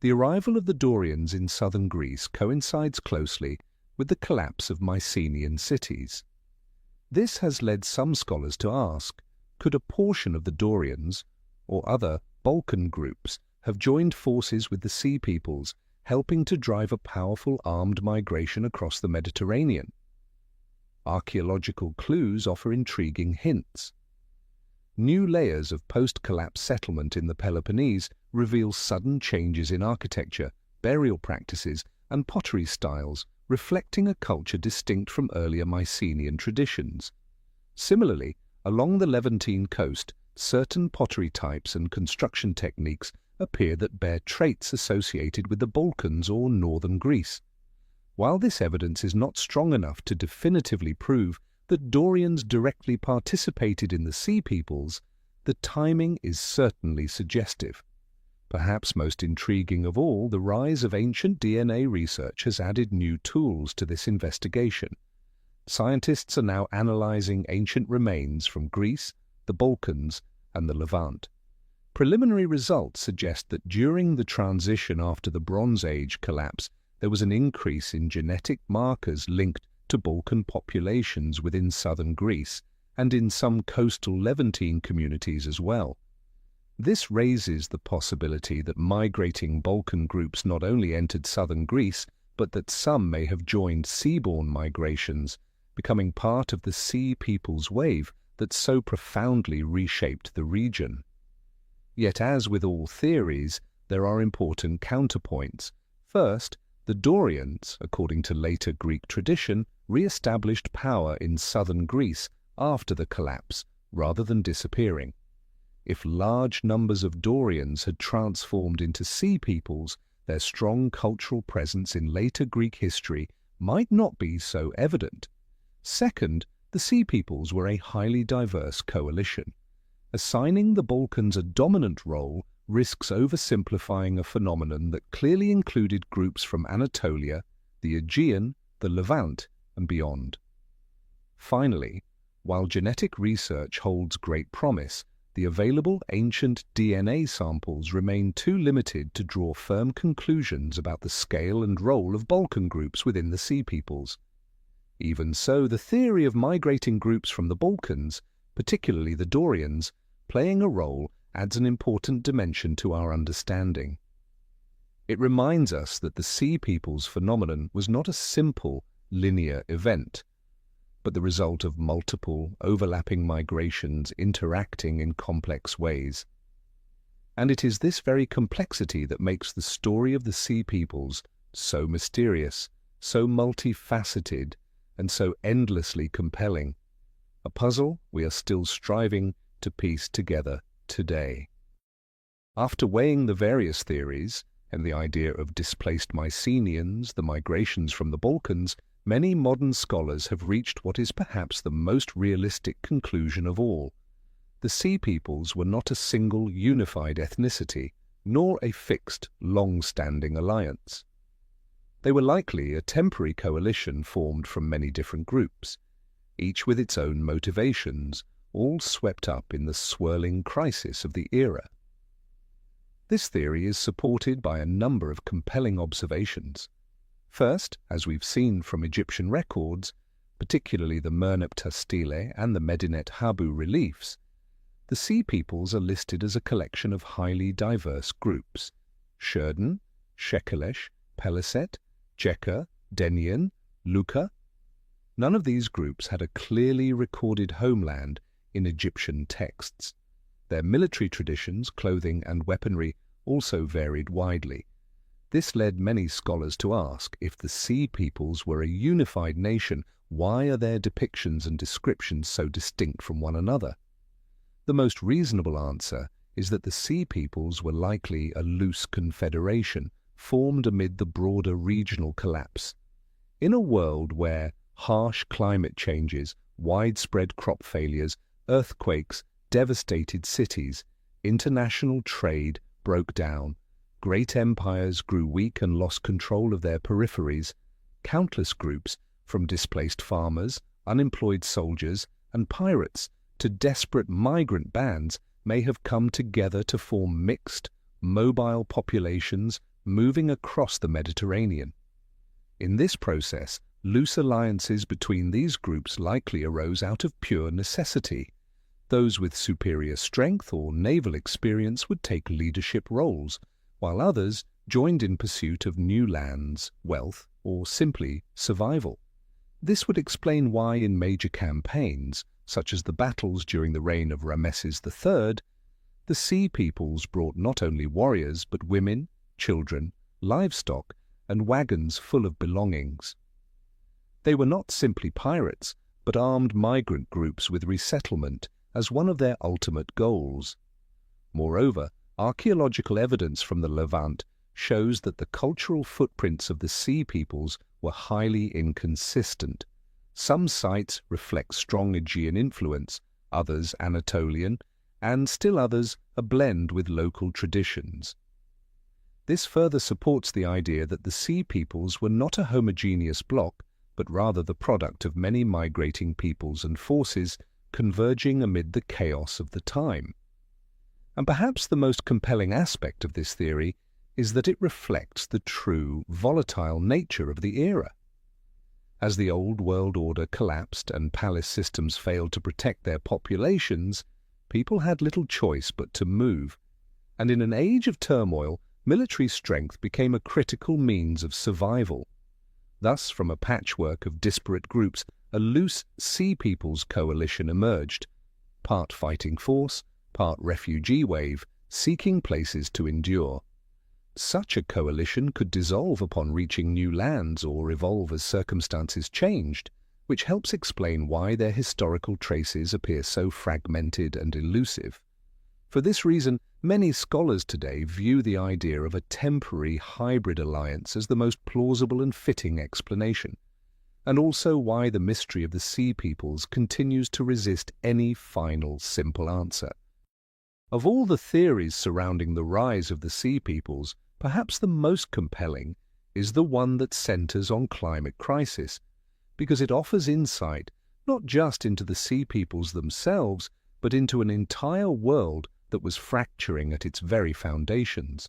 The arrival of the Dorians in southern Greece coincides closely with the collapse of Mycenaean cities. This has led some scholars to ask, could a portion of the Dorians, or other Balkan groups, have joined forces with the Sea Peoples, helping to drive a powerful armed migration across the Mediterranean? Archaeological clues offer intriguing hints. New layers of post-collapse settlement in the Peloponnese reveal sudden changes in architecture, burial practices, and pottery styles, reflecting a culture distinct from earlier Mycenaean traditions. Similarly, along the Levantine coast, certain pottery types and construction techniques appear that bear traits associated with the Balkans or northern Greece. While this evidence is not strong enough to definitively prove that Dorians directly participated in the Sea Peoples, the timing is certainly suggestive. Perhaps most intriguing of all, the rise of ancient DNA research has added new tools to this investigation. Scientists are now analyzing ancient remains from Greece, the Balkans, and the Levant. Preliminary results suggest that during the transition after the Bronze Age collapse, there was an increase in genetic markers linked to Balkan populations within southern Greece and in some coastal Levantine communities as well. This raises the possibility that migrating Balkan groups not only entered southern Greece, but that some may have joined seaborne migrations, becoming part of the Sea Peoples wave that so profoundly reshaped the region. Yet, as with all theories, there are important counterpoints. First, the Dorians, according to later Greek tradition, re-established power in southern Greece after the collapse, rather than disappearing. If large numbers of Dorians had transformed into Sea Peoples, their strong cultural presence in later Greek history might not be so evident. Second, the Sea Peoples were a highly diverse coalition. Assigning the Balkans a dominant role risks oversimplifying a phenomenon that clearly included groups from Anatolia, the Aegean, the Levant, and beyond. Finally, while genetic research holds great promise, the available ancient DNA samples remain too limited to draw firm conclusions about the scale and role of Balkan groups within the Sea Peoples. Even so, the theory of migrating groups from the Balkans, particularly the Dorians, playing a role adds an important dimension to our understanding. It reminds us that the Sea Peoples phenomenon was not a simple, linear event, but the result of multiple, overlapping migrations interacting in complex ways. And it is this very complexity that makes the story of the Sea Peoples so mysterious, so multifaceted, and so endlessly compelling, a puzzle we are still striving to piece together today. After weighing the various theories and the idea of displaced Mycenaeans, the migrations from the Balkans, many modern scholars have reached what is perhaps the most realistic conclusion of all. The Sea Peoples were not a single unified ethnicity, nor a fixed, long-standing alliance. They were likely a temporary coalition formed from many different groups, each with its own motivations, all swept up in the swirling crisis of the era. This theory is supported by a number of compelling observations. First, as we've seen from Egyptian records, particularly the Merneptah stele and the Medinet Habu reliefs, the Sea Peoples are listed as a collection of highly diverse groups: Sherden, Shekelesh, Peliset, Jekka, Denian, Luka. None of these groups had a clearly recorded homeland in Egyptian texts. Their military traditions, clothing, and weaponry also varied widely. This led many scholars to ask, if the Sea Peoples were a unified nation, why are their depictions and descriptions so distinct from one another? The most reasonable answer is that the Sea Peoples were likely a loose confederation, formed amid the broader regional collapse. In a world where harsh climate changes, widespread crop failures, earthquakes devastated cities, international trade broke down, great empires grew weak and lost control of their peripheries, countless groups, from displaced farmers, unemployed soldiers, and pirates to desperate migrant bands, may have come together to form mixed, mobile populations moving across the Mediterranean. In this process, loose alliances between these groups likely arose out of pure necessity. Those with superior strength or naval experience would take leadership roles, while others joined in pursuit of new lands, wealth, or simply survival. This would explain why in major campaigns, such as the battles during the reign of Rameses III, the Sea Peoples brought not only warriors but women, children, livestock, and wagons full of belongings. They were not simply pirates, but armed migrant groups with resettlement as one of their ultimate goals. Moreover, archaeological evidence from the Levant shows that the cultural footprints of the Sea Peoples were highly inconsistent. Some sites reflect strong Aegean influence, others Anatolian, and still others a blend with local traditions. This further supports the idea that the Sea Peoples were not a homogeneous bloc, but rather the product of many migrating peoples and forces converging amid the chaos of the time. And perhaps the most compelling aspect of this theory is that it reflects the true, volatile nature of the era. As the old world order collapsed and palace systems failed to protect their populations, people had little choice but to move. And in an age of turmoil, military strength became a critical means of survival. Thus, from a patchwork of disparate groups, a loose Sea Peoples coalition emerged, part fighting force, part refugee wave, seeking places to endure. Such a coalition could dissolve upon reaching new lands or evolve as circumstances changed, which helps explain why their historical traces appear so fragmented and elusive. For this reason, many scholars today view the idea of a temporary hybrid alliance as the most plausible and fitting explanation, and also why the mystery of the Sea Peoples continues to resist any final simple answer. Of all the theories surrounding the rise of the Sea Peoples, perhaps the most compelling is the one that centers on climate crisis, because it offers insight not just into the Sea Peoples themselves, but into an entire world that was fracturing at its very foundations.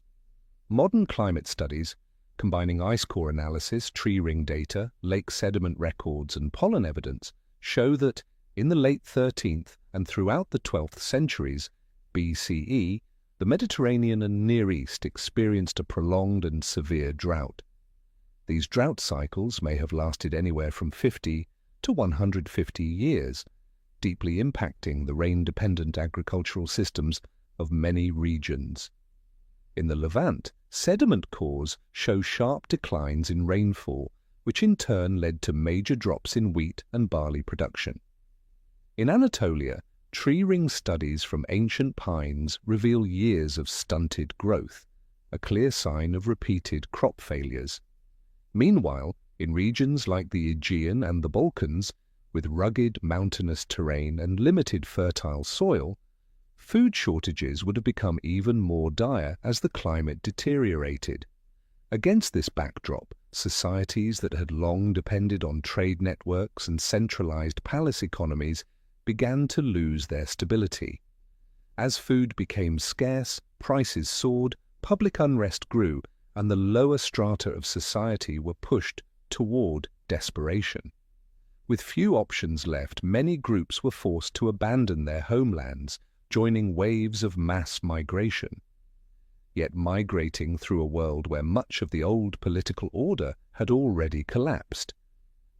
Modern climate studies, combining ice core analysis, tree ring data, lake sediment records, and pollen evidence, show that in the late 13th and throughout the 12th centuries BCE, the Mediterranean and Near East experienced a prolonged and severe drought. These drought cycles may have lasted anywhere from 50 to 150 years, deeply impacting the rain-dependent agricultural systems of many regions. In the Levant, sediment cores show sharp declines in rainfall, which in turn led to major drops in wheat and barley production. In Anatolia, tree ring studies from ancient pines reveal years of stunted growth, a clear sign of repeated crop failures. Meanwhile, in regions like the Aegean and the Balkans, with rugged mountainous terrain and limited fertile soil, food shortages would have become even more dire as the climate deteriorated. Against this backdrop, societies that had long depended on trade networks and centralized palace economies began to lose their stability. As food became scarce, prices soared, public unrest grew, and the lower strata of society were pushed toward desperation. With few options left, many groups were forced to abandon their homelands, joining waves of mass migration. Yet migrating through a world where much of the old political order had already collapsed,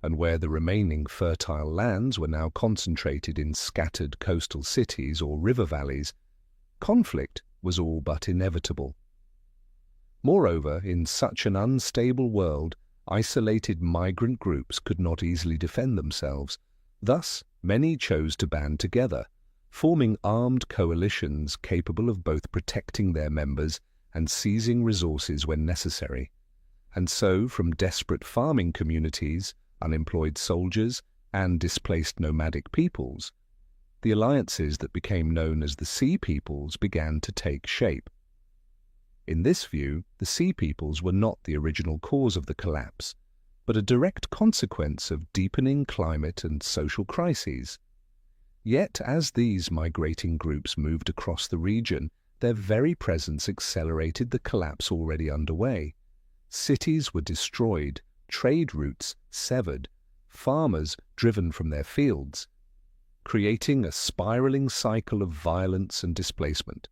and where the remaining fertile lands were now concentrated in scattered coastal cities or river valleys, conflict was all but inevitable. Moreover, in such an unstable world, isolated migrant groups could not easily defend themselves. Thus, many chose to band together, forming armed coalitions capable of both protecting their members and seizing resources when necessary. And so, from desperate farming communities, unemployed soldiers, and displaced nomadic peoples, the alliances that became known as the Sea Peoples began to take shape. In this view, the Sea Peoples were not the original cause of the collapse, but a direct consequence of deepening climate and social crises. Yet, as these migrating groups moved across the region, their very presence accelerated the collapse already underway. Cities were destroyed, trade routes severed, farmers driven from their fields, creating a spiraling cycle of violence and displacement.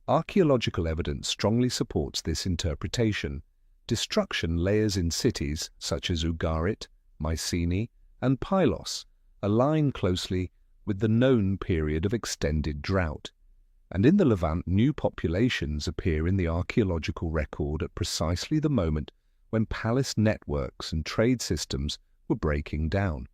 Archaeological evidence strongly supports this interpretation. Destruction layers in cities such as Ugarit, Mycenae, and Pylos align closely with the known period of extended drought, and in the Levant new populations appear in the archaeological record at precisely the moment when palace networks and trade systems were breaking down.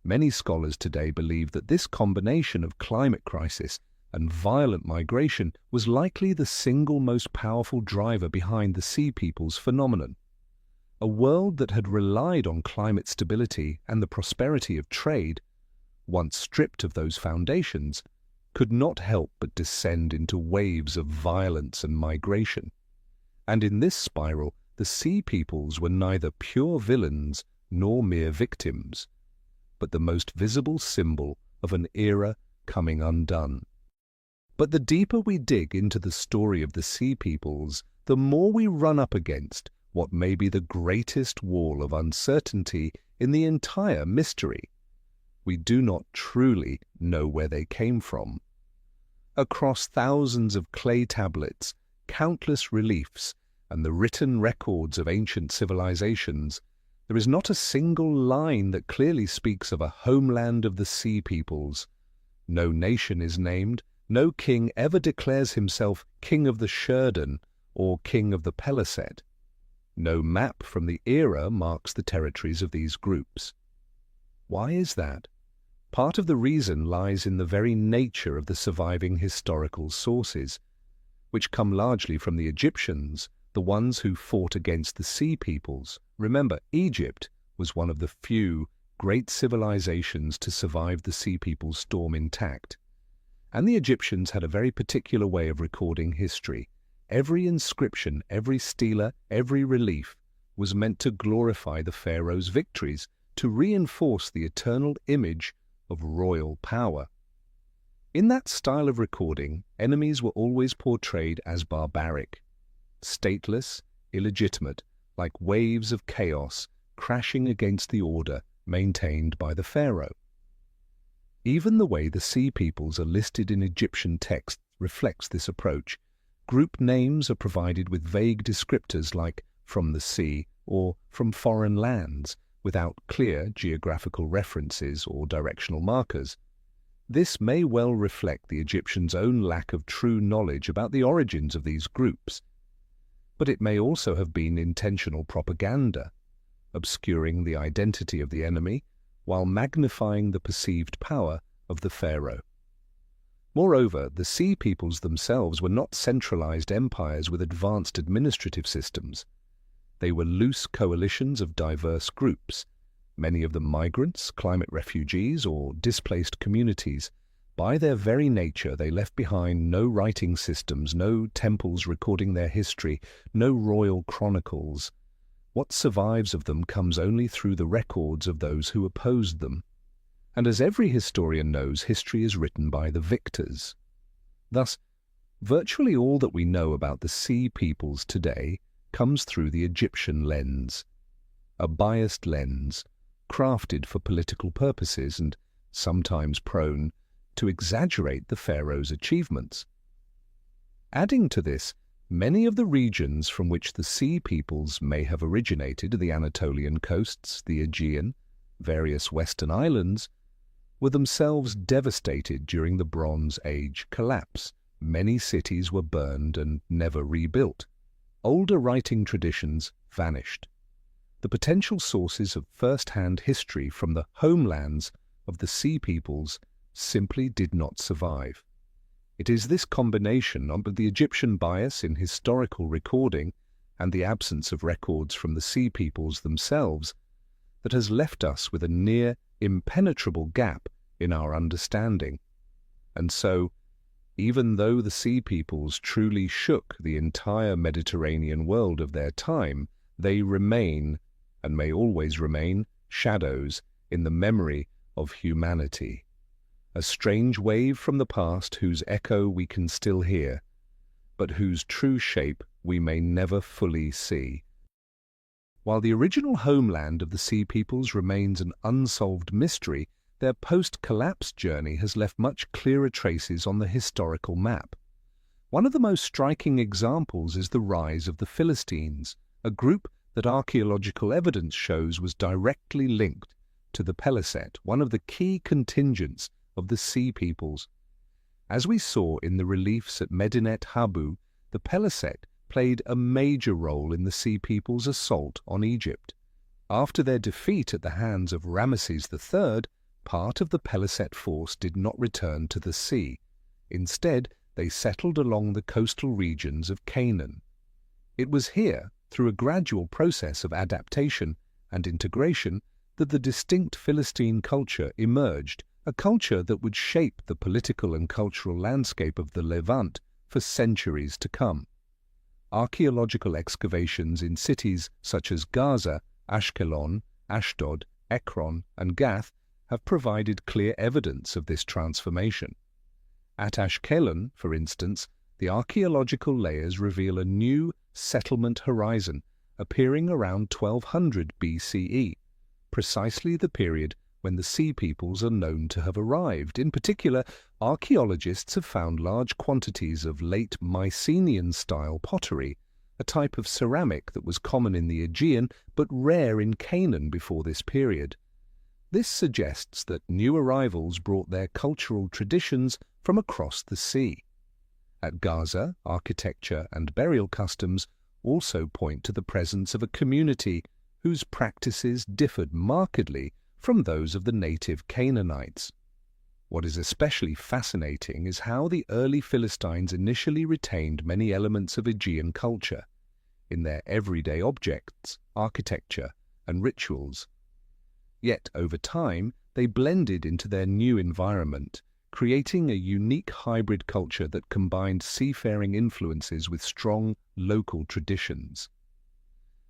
Many scholars today believe that this combination of climate crisis and violent migration was likely the single most powerful driver behind the Sea Peoples phenomenon. A world that had relied on climate stability and the prosperity of trade, once stripped of those foundations, could not help but descend into waves of violence and migration. And in this spiral, the Sea Peoples were neither pure villains nor mere victims, but the most visible symbol of an era coming undone. But the deeper we dig into the story of the Sea Peoples, the more we run up against what may be the greatest wall of uncertainty in the entire mystery. We do not truly know where they came from. Across thousands of clay tablets, countless reliefs, and the written records of ancient civilizations, there is not a single line that clearly speaks of a homeland of the Sea Peoples. No nation is named, no king ever declares himself king of the Sheridan or king of the Peliset. No map from the era marks the territories of these groups. Why is that? Part of the reason lies in the very nature of the surviving historical sources, which come largely from the Egyptians, the ones who fought against the Sea Peoples. Remember, Egypt was one of the few great civilizations to survive the Sea Peoples storm intact. And the Egyptians had a very particular way of recording history. Every inscription, every stela, every relief was meant to glorify the pharaoh's victories, to reinforce the eternal image of royal power. In that style of recording, enemies were always portrayed as barbaric, stateless, illegitimate, like waves of chaos crashing against the order maintained by the pharaoh. Even the way the Sea Peoples are listed in Egyptian texts reflects this approach. Group names are provided with vague descriptors like "from the sea" or "from foreign lands," without clear geographical references or directional markers. This may well reflect the Egyptians' own lack of true knowledge about the origins of these groups. But it may also have been intentional propaganda, obscuring the identity of the enemy while magnifying the perceived power of the pharaoh. Moreover, the Sea Peoples themselves were not centralized empires with advanced administrative systems. They were loose coalitions of diverse groups, many of them migrants, climate refugees, or displaced communities. By their very nature, they left behind no writing systems, no temples recording their history, no royal chronicles. What survives of them comes only through the records of those who opposed them. And as every historian knows, history is written by the victors. Thus, virtually all that we know about the Sea Peoples today comes through the Egyptian lens, a biased lens, crafted for political purposes and sometimes prone to exaggerate the pharaoh's achievements. Adding to this, many of the regions from which the Sea Peoples may have originated, the Anatolian coasts, the Aegean, various western islands, were themselves devastated during the Bronze Age collapse. Many cities were burned and never rebuilt. Older writing traditions vanished. The potential sources of first-hand history from the homelands of the Sea Peoples simply did not survive. It is this combination of the Egyptian bias in historical recording and the absence of records from the Sea Peoples themselves that has left us with a near impenetrable gap in our understanding. And so, even though the Sea Peoples truly shook the entire Mediterranean world of their time, they remain, and may always remain, shadows in the memory of humanity. A strange wave from the past whose echo we can still hear, but whose true shape we may never fully see. While the original homeland of the Sea Peoples remains an unsolved mystery, their post-collapse journey has left much clearer traces on the historical map. One of the most striking examples is the rise of the Philistines, a group that archaeological evidence shows was directly linked to the Peliset, one of the key contingents of the Sea Peoples. As we saw in the reliefs at Medinet Habu, the Peliset played a major role in the Sea Peoples' assault on Egypt. After their defeat at the hands of Ramesses III, part of the Peliset force did not return to the sea. Instead, they settled along the coastal regions of Canaan. It was here, through a gradual process of adaptation and integration, that the distinct Philistine culture emerged, a culture that would shape the political and cultural landscape of the Levant for centuries to come. Archaeological excavations in cities such as Gaza, Ashkelon, Ashdod, Ekron, and Gath have provided clear evidence of this transformation. At Ashkelon, for instance, the archaeological layers reveal a new settlement horizon appearing around 1200 BCE, precisely the period when the Sea Peoples are known to have arrived. In particular, archaeologists have found large quantities of late Mycenaean-style pottery, a type of ceramic that was common in the Aegean but rare in Canaan before this period. This suggests that new arrivals brought their cultural traditions from across the sea. At Gaza, architecture and burial customs also point to the presence of a community whose practices differed markedly from those of the native Canaanites. What is especially fascinating is how the early Philistines initially retained many elements of Aegean culture in their everyday objects, architecture, and rituals. Yet, over time, they blended into their new environment, creating a unique hybrid culture that combined seafaring influences with strong local traditions.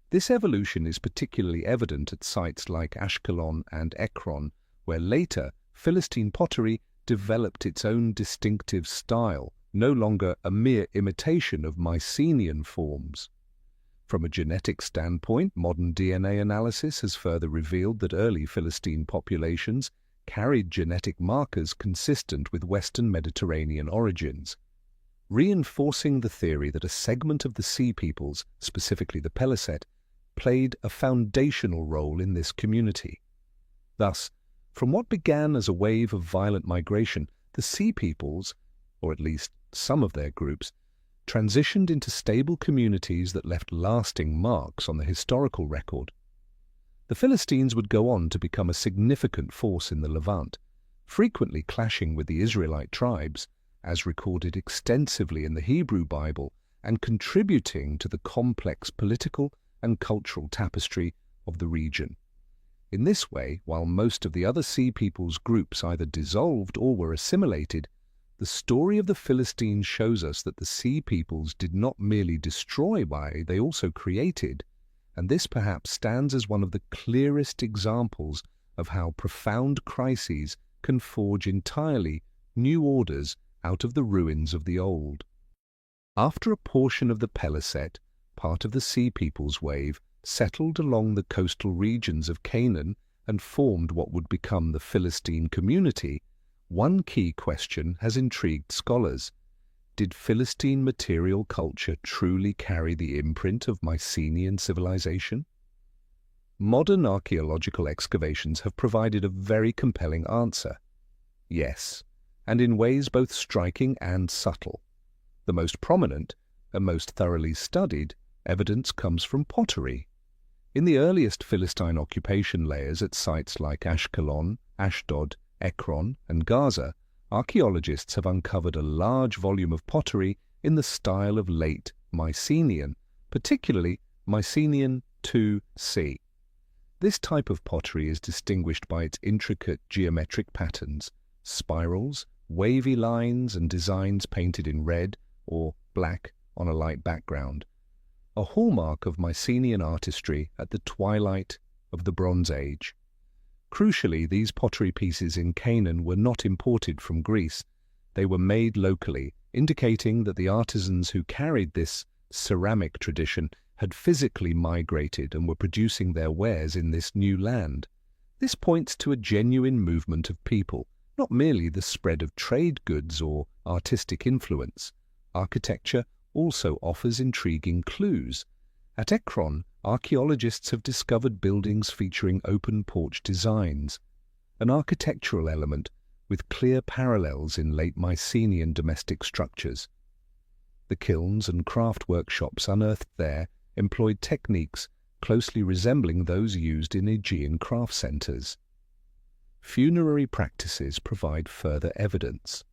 This evolution is particularly evident at sites like Ashkelon and Ekron, where later Philistine pottery developed its own distinctive style, no longer a mere imitation of Mycenaean forms. From a genetic standpoint, modern DNA analysis has further revealed that early Philistine populations carried genetic markers consistent with Western Mediterranean origins, reinforcing the theory that a segment of the Sea Peoples, specifically the Peliset, played a foundational role in this community. Thus, from what began as a wave of violent migration, the Sea Peoples, or at least some of their groups, transitioned into stable communities that left lasting marks on the historical record. The Philistines would go on to become a significant force in the Levant, frequently clashing with the Israelite tribes, as recorded extensively in the Hebrew Bible, and contributing to the complex political and cultural tapestry of the region. In this way, while most of the other Sea Peoples groups either dissolved or were assimilated, the story of the Philistines shows us that the Sea Peoples did not merely destroy, they also created, and this perhaps stands as one of the clearest examples of how profound crises can forge entirely new orders out of the ruins of the old. After a portion of the Peliset, part of the Sea Peoples wave, settled along the coastal regions of Canaan and formed what would become the Philistine community, one key question has intrigued scholars. Did Philistine material culture truly carry the imprint of Mycenaean civilization? Modern archaeological excavations have provided a very compelling answer. Yes, and in ways both striking and subtle. The most prominent, and most thoroughly studied, evidence comes from pottery. In the earliest Philistine occupation layers at sites like Ashkelon, Ashdod, Ekron, and Gaza, archaeologists have uncovered a large volume of pottery in the style of late Mycenaean, particularly Mycenaean IIc. This type of pottery is distinguished by its intricate geometric patterns, spirals, wavy lines, and designs painted in red or black on a light background, a hallmark of Mycenaean artistry at the twilight of the Bronze Age. Crucially, these pottery pieces in Canaan were not imported from Greece. They were made locally, indicating that the artisans who carried this ceramic tradition had physically migrated and were producing their wares in this new land. This points to a genuine movement of people, not merely the spread of trade goods or artistic influence. Architecture also offers intriguing clues. At Ekron, archaeologists have discovered buildings featuring open porch designs, an architectural element with clear parallels in late Mycenaean domestic structures. The kilns and craft workshops unearthed there employed techniques closely resembling those used in Aegean craft centers. Funerary practices provide further evidence.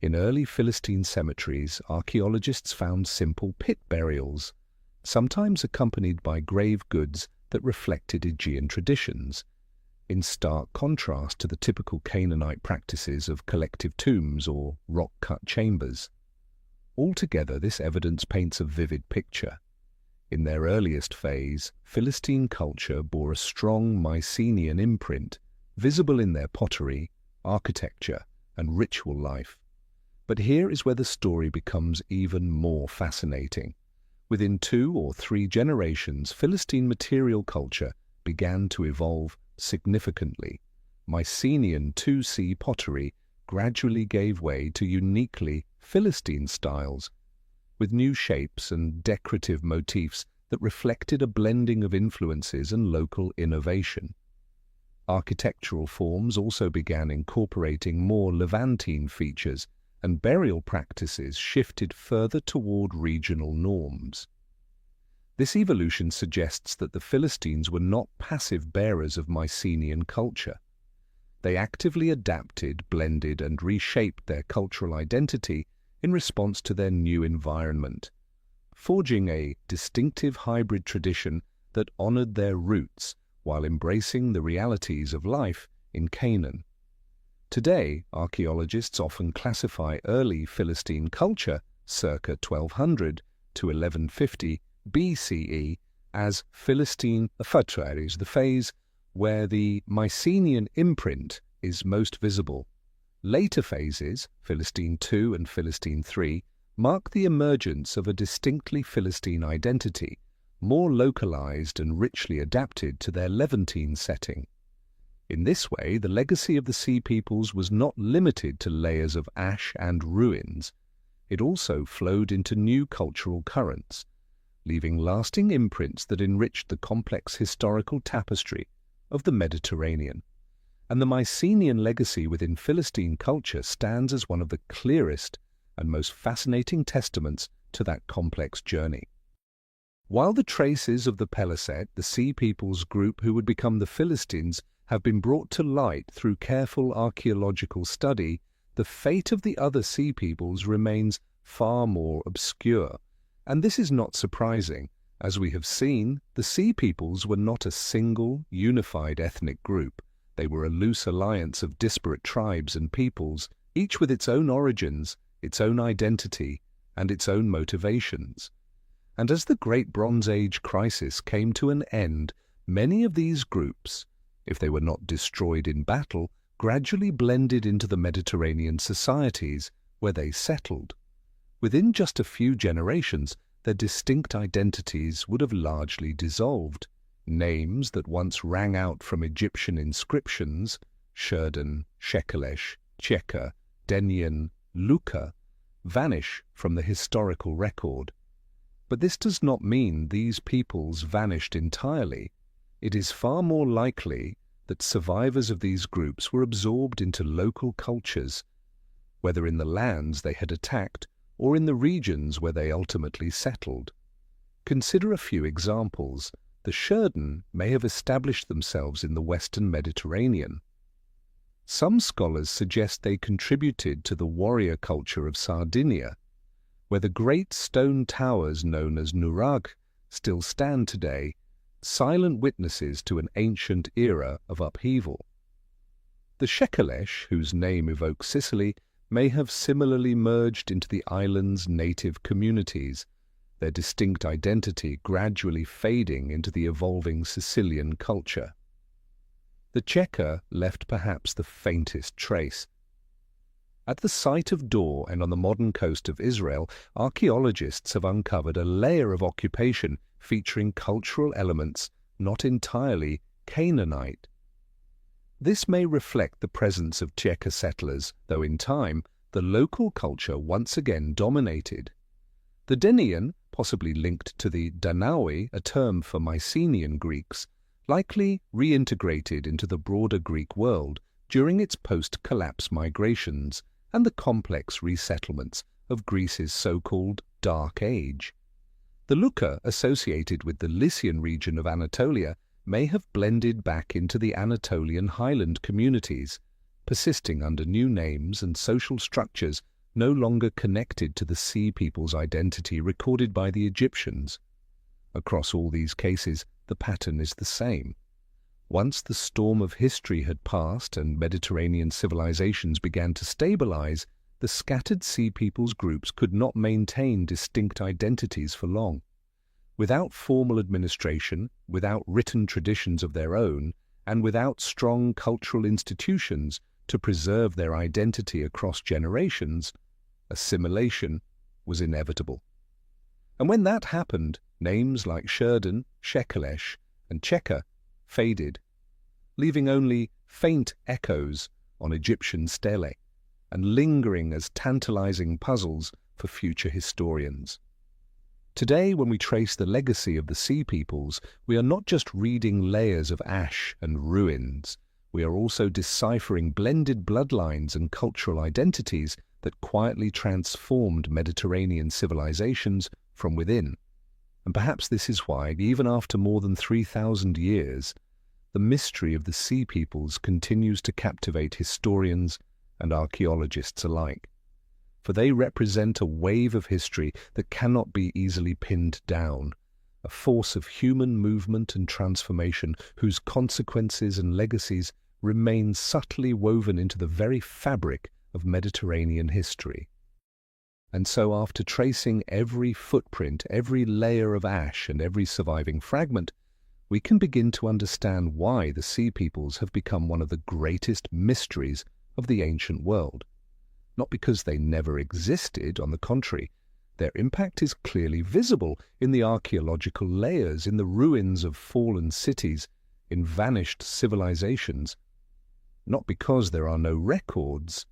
In early Philistine cemeteries, archaeologists found simple pit burials, sometimes accompanied by grave goods that reflected Aegean traditions, in stark contrast to the typical Canaanite practices of collective tombs or rock-cut chambers. Altogether, this evidence paints a vivid picture. In their earliest phase, Philistine culture bore a strong Mycenaean imprint, visible in their pottery, architecture, and ritual life. But here is where the story becomes even more fascinating. Within 2 or 3 generations, Philistine material culture began to evolve significantly. Mycenaean 2C pottery gradually gave way to uniquely Philistine styles, with new shapes and decorative motifs that reflected a blending of influences and local innovation. Architectural forms also began incorporating more Levantine features, and burial practices shifted further toward regional norms. This evolution suggests that the Philistines were not passive bearers of Mycenaean culture. They actively adapted, blended, and reshaped their cultural identity in response to their new environment, forging a distinctive hybrid tradition that honored their roots while embracing the realities of life in Canaan. Today, archaeologists often classify early Philistine culture, circa 1200 to 1150 BCE, as Philistine Phatraries, the phase where the Mycenaean imprint is most visible. Later phases, Philistine II and Philistine III, mark the emergence of a distinctly Philistine identity, more localized and richly adapted to their Levantine setting. In this way, the legacy of the Sea Peoples was not limited to layers of ash and ruins. It also flowed into new cultural currents, leaving lasting imprints that enriched the complex historical tapestry of the Mediterranean. And the Mycenaean legacy within Philistine culture stands as one of the clearest and most fascinating testaments to that complex journey. While the traces of the Peliset, the Sea Peoples group who would become the Philistines, have been brought to light through careful archaeological study, the fate of the other Sea Peoples remains far more obscure. And this is not surprising. As we have seen, the Sea Peoples were not a single, unified ethnic group. They were a loose alliance of disparate tribes and peoples, each with its own origins, its own identity, and its own motivations. And as the Great Bronze Age crisis came to an end, many of these groups, if they were not destroyed in battle, gradually blended into the Mediterranean societies where they settled. Within just a few generations, their distinct identities would have largely dissolved. Names that once rang out from Egyptian inscriptions, Shurden, Shekelesh, Cheka, Denyen, Luka, vanish from the historical record. But this does not mean these peoples vanished entirely. It is far more likely that survivors of these groups were absorbed into local cultures, whether in the lands they had attacked or in the regions where they ultimately settled. Consider a few examples. The Shurden may have established themselves in the Western Mediterranean. Some scholars suggest they contributed to the warrior culture of Sardinia, where the great stone towers known as nurag still stand today, silent witnesses to an ancient era of upheaval. The Shekelesh, whose name evokes Sicily, may have similarly merged into the island's native communities, their distinct identity gradually fading into the evolving Sicilian culture. The Cheka left perhaps the faintest trace. At the site of Dor and on the modern coast of Israel, archaeologists have uncovered a layer of occupation featuring cultural elements not entirely Canaanite. This may reflect the presence of Cheka settlers, though in time the local culture once again dominated. The Denyen, possibly linked to the Danaoi, a term for Mycenaean Greeks, likely reintegrated into the broader Greek world during its post-collapse migrations and the complex resettlements of Greece's so-called Dark Age. The Luka, associated with the Lycian region of Anatolia, may have blended back into the Anatolian highland communities, persisting under new names and social structures no longer connected to the Sea People's identity recorded by the Egyptians. Across all these cases, the pattern is the same. Once the storm of history had passed and Mediterranean civilizations began to stabilize, the scattered Sea Peoples groups could not maintain distinct identities for long. Without formal administration, without written traditions of their own, and without strong cultural institutions to preserve their identity across generations, assimilation was inevitable. And when that happened, names like Sheridan, Shekelesh, and Cheka faded, leaving only faint echoes on Egyptian stelae and lingering as tantalizing puzzles for future historians. Today, when we trace the legacy of the Sea Peoples, we are not just reading layers of ash and ruins. We are also deciphering blended bloodlines and cultural identities that quietly transformed Mediterranean civilizations from within. And perhaps this is why, even after more than 3,000 years, the mystery of the Sea Peoples continues to captivate historians and archaeologists alike. For they represent a wave of history that cannot be easily pinned down, a force of human movement and transformation whose consequences and legacies remain subtly woven into the very fabric of Mediterranean history. And so after tracing every footprint, every layer of ash and every surviving fragment, we can begin to understand why the Sea Peoples have become one of the greatest mysteries of the ancient world. Not because they never existed, on the contrary, their impact is clearly visible in the archaeological layers, in the ruins of fallen cities, in vanished civilizations. Not because there are no records,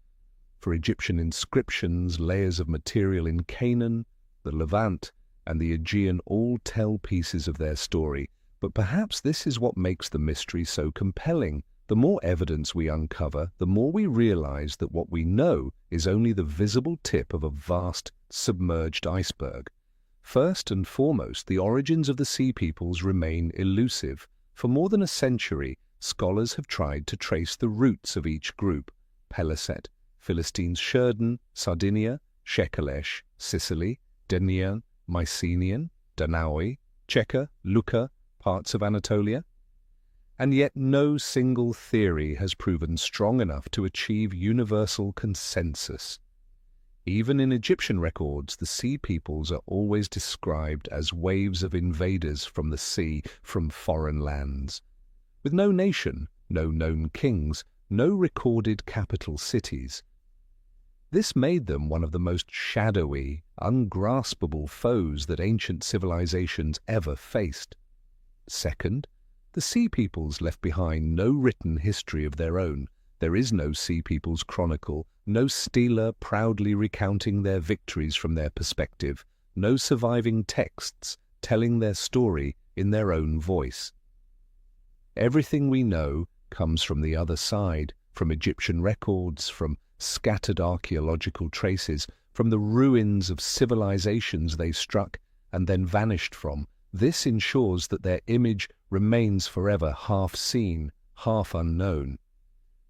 for Egyptian inscriptions, layers of material in Canaan, the Levant, and the Aegean all tell pieces of their story, but perhaps this is what makes the mystery so compelling. The more evidence we uncover, the more we realize that what we know is only the visible tip of a vast, submerged iceberg. First and foremost, the origins of the Sea Peoples remain elusive. For more than a century, scholars have tried to trace the roots of each group: Peliset, Philistines, Sheridan, Sardinia, Shekelesh, Sicily, Denian, Mycenaean, Danaoi, Cheka, Lucca, parts of Anatolia. And yet no single theory has proven strong enough to achieve universal consensus. Even in Egyptian records, the Sea Peoples are always described as waves of invaders from the sea, from foreign lands. With no nation, no known kings, no recorded capital cities. This made them one of the most shadowy, ungraspable foes that ancient civilizations ever faced. Second, the Sea Peoples left behind no written history of their own. There is no Sea Peoples chronicle, no stela proudly recounting their victories from their perspective, no surviving texts telling their story in their own voice. Everything we know comes from the other side, from Egyptian records, from scattered archaeological traces, from the ruins of civilizations they struck and then vanished from. This ensures that their image remains forever half seen, half unknown.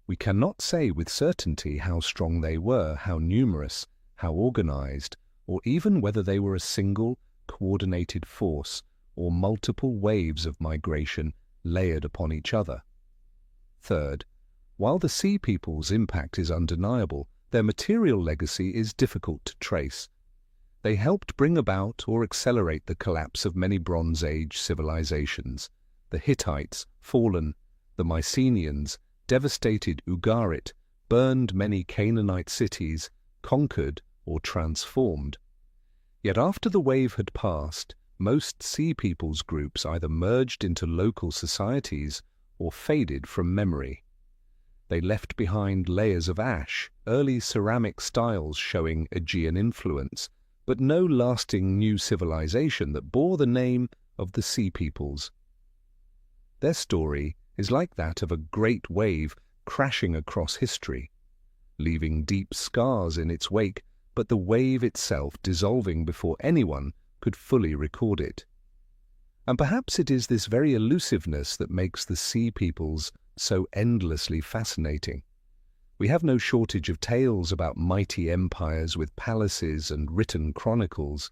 We cannot say with certainty how strong they were, how numerous, how organized, or even whether they were a single, coordinated force or multiple waves of migration layered upon each other. Third, while the Sea Peoples' impact is undeniable, their material legacy is difficult to trace. They helped bring about or accelerate the collapse of many Bronze Age civilizations. The Hittites, fallen; the Mycenaeans, devastated Ugarit, burned many Canaanite cities, conquered or transformed. Yet after the wave had passed, most Sea Peoples groups either merged into local societies or faded from memory. They left behind layers of ash, early ceramic styles showing Aegean influence, but no lasting new civilization that bore the name of the Sea Peoples. Their story is like that of a great wave crashing across history, leaving deep scars in its wake, but the wave itself dissolving before anyone could fully record it. And perhaps it is this very elusiveness that makes the Sea Peoples so endlessly fascinating. We have no shortage of tales about mighty empires with palaces and written chronicles,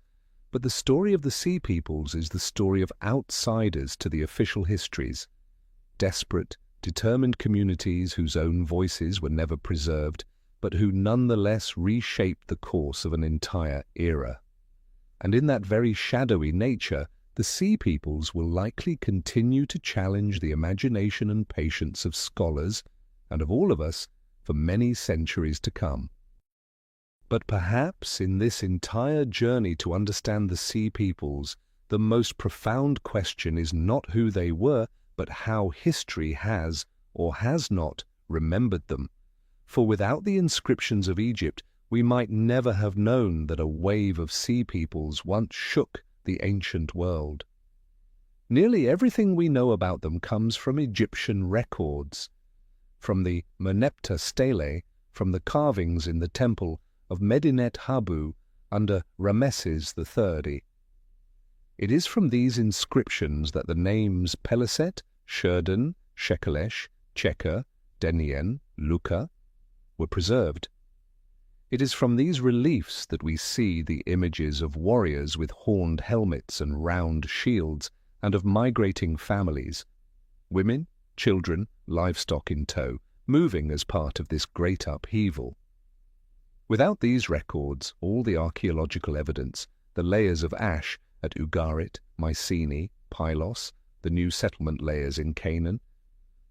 but the story of the Sea Peoples is the story of outsiders to the official histories, desperate, determined communities whose own voices were never preserved, but who nonetheless reshaped the course of an entire era. And in that very shadowy nature, the Sea Peoples will likely continue to challenge the imagination and patience of scholars and of all of us for many centuries to come. But perhaps in this entire journey to understand the Sea Peoples, the most profound question is not who they were, but how history has or has not remembered them. For without the inscriptions of Egypt, we might never have known that a wave of Sea Peoples once shook the ancient world. Nearly everything we know about them comes from Egyptian records, from the Merneptah stele, from the carvings in the temple of Medinet Habu under Rameses III. It is from these inscriptions that the names Peliset, Shurdan, Shekelesh, Cheker, Denien, Luka were preserved. It is from these reliefs that we see the images of warriors with horned helmets and round shields, and of migrating families, women, children, livestock in tow, moving as part of this great upheaval. Without these records, all the archaeological evidence, the layers of ash at Ugarit, Mycenae, Pylos, the new settlement layers in Canaan,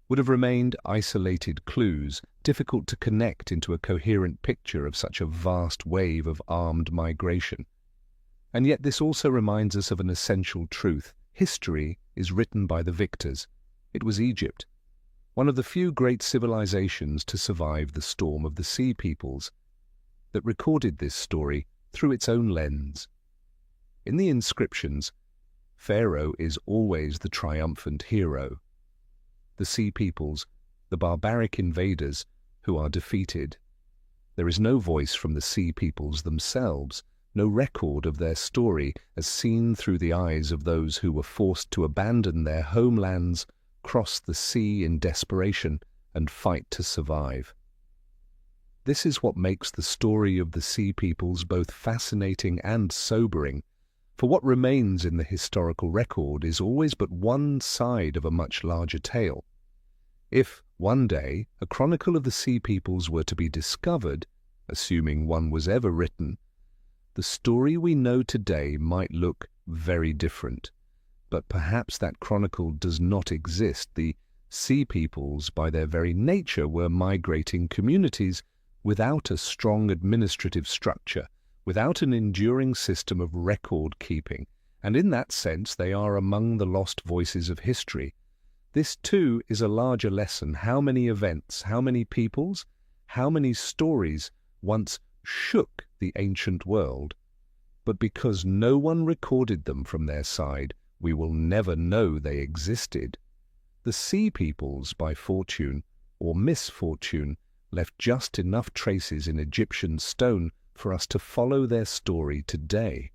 would have remained isolated clues, difficult to connect into a coherent picture of such a vast wave of armed migration. And yet this also reminds us of an essential truth. History is written by the victors. It was Egypt, one of the few great civilizations to survive the storm of the Sea Peoples, that recorded this story through its own lens. In the inscriptions, Pharaoh is always the triumphant hero. The Sea Peoples, the barbaric invaders who are defeated. There is no voice from the Sea Peoples themselves, no record of their story as seen through the eyes of those who were forced to abandon their homelands, cross the sea in desperation, and fight to survive. This is what makes the story of the Sea Peoples both fascinating and sobering, for what remains in the historical record is always but one side of a much larger tale. If, one day, a chronicle of the Sea Peoples were to be discovered, assuming one was ever written, the story we know today might look very different. But perhaps that chronicle does not exist. The Sea Peoples, by their very nature, were migrating communities without a strong administrative structure, without an enduring system of record-keeping, and in that sense they are among the lost voices of history. This too is a larger lesson. How many events, how many peoples, how many stories once shook the ancient world, but because no one recorded them from their side, we will never know they existed. The Sea Peoples, by fortune or misfortune, left just enough traces in Egyptian stone for us to follow their story today.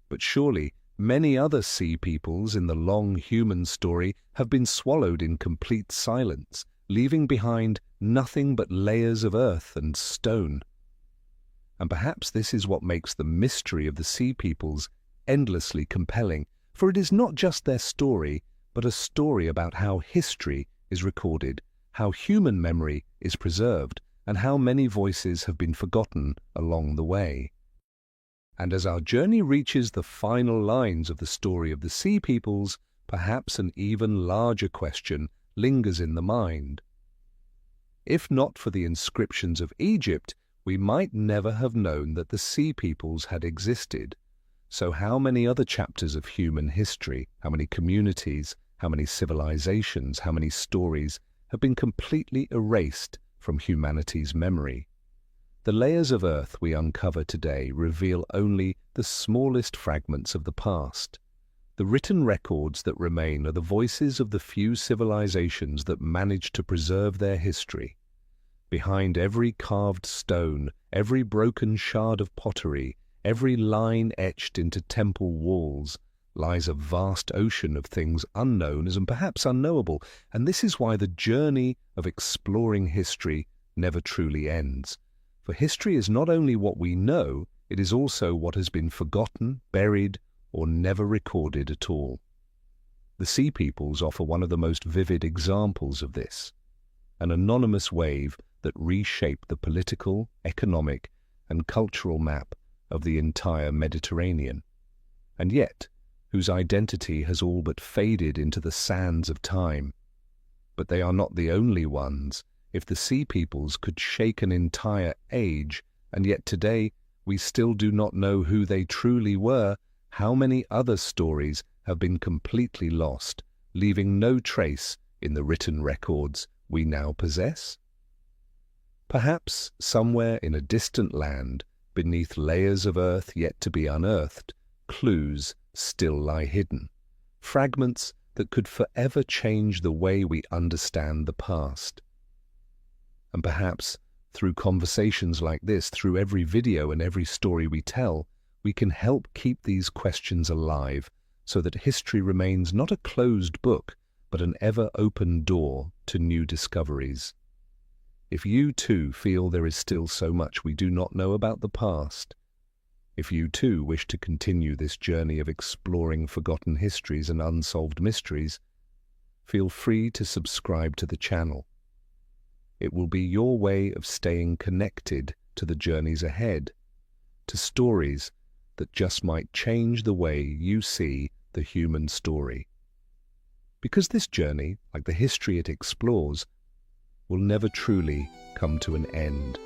But surely many other Sea Peoples in the long human story have been swallowed in complete silence, leaving behind nothing but layers of earth and stone. And perhaps this is what makes the mystery of the Sea Peoples endlessly compelling, for it is not just their story, but a story about how history is recorded, how human memory is preserved, and how many voices have been forgotten along the way. And as our journey reaches the final lines of the story of the Sea Peoples, perhaps an even larger question lingers in the mind. If not for the inscriptions of Egypt, we might never have known that the Sea Peoples had existed. So how many other chapters of human history, how many communities, how many civilizations, how many stories have been completely erased from humanity's memory? The layers of earth we uncover today reveal only the smallest fragments of the past. The written records that remain are the voices of the few civilizations that managed to preserve their history. Behind every carved stone, every broken shard of pottery, every line etched into temple walls, lies a vast ocean of things unknown and perhaps unknowable, and this is why the journey of exploring history never truly ends. For history is not only what we know, it is also what has been forgotten, buried, or never recorded at all. The Sea Peoples offer one of the most vivid examples of this, an anonymous wave that reshaped the political, economic, and cultural map of the entire Mediterranean. And yet, whose identity has all but faded into the sands of time. But they are not the only ones. If the Sea Peoples could shake an entire age, and yet today we still do not know who they truly were, how many other stories have been completely lost, leaving no trace in the written records we now possess? Perhaps somewhere in a distant land, beneath layers of earth yet to be unearthed, clues still lie hidden, fragments that could forever change the way we understand the past. And perhaps through conversations like this, through every video and every story we tell, we can help keep these questions alive so that history remains not a closed book, but an ever-open door to new discoveries. If you too feel there is still so much we do not know about the past, if you too wish to continue this journey of exploring forgotten histories and unsolved mysteries, feel free to subscribe to the channel. It will be your way of staying connected to the journeys ahead, to stories that just might change the way you see the human story. Because this journey, like the history it explores, will never truly come to an end.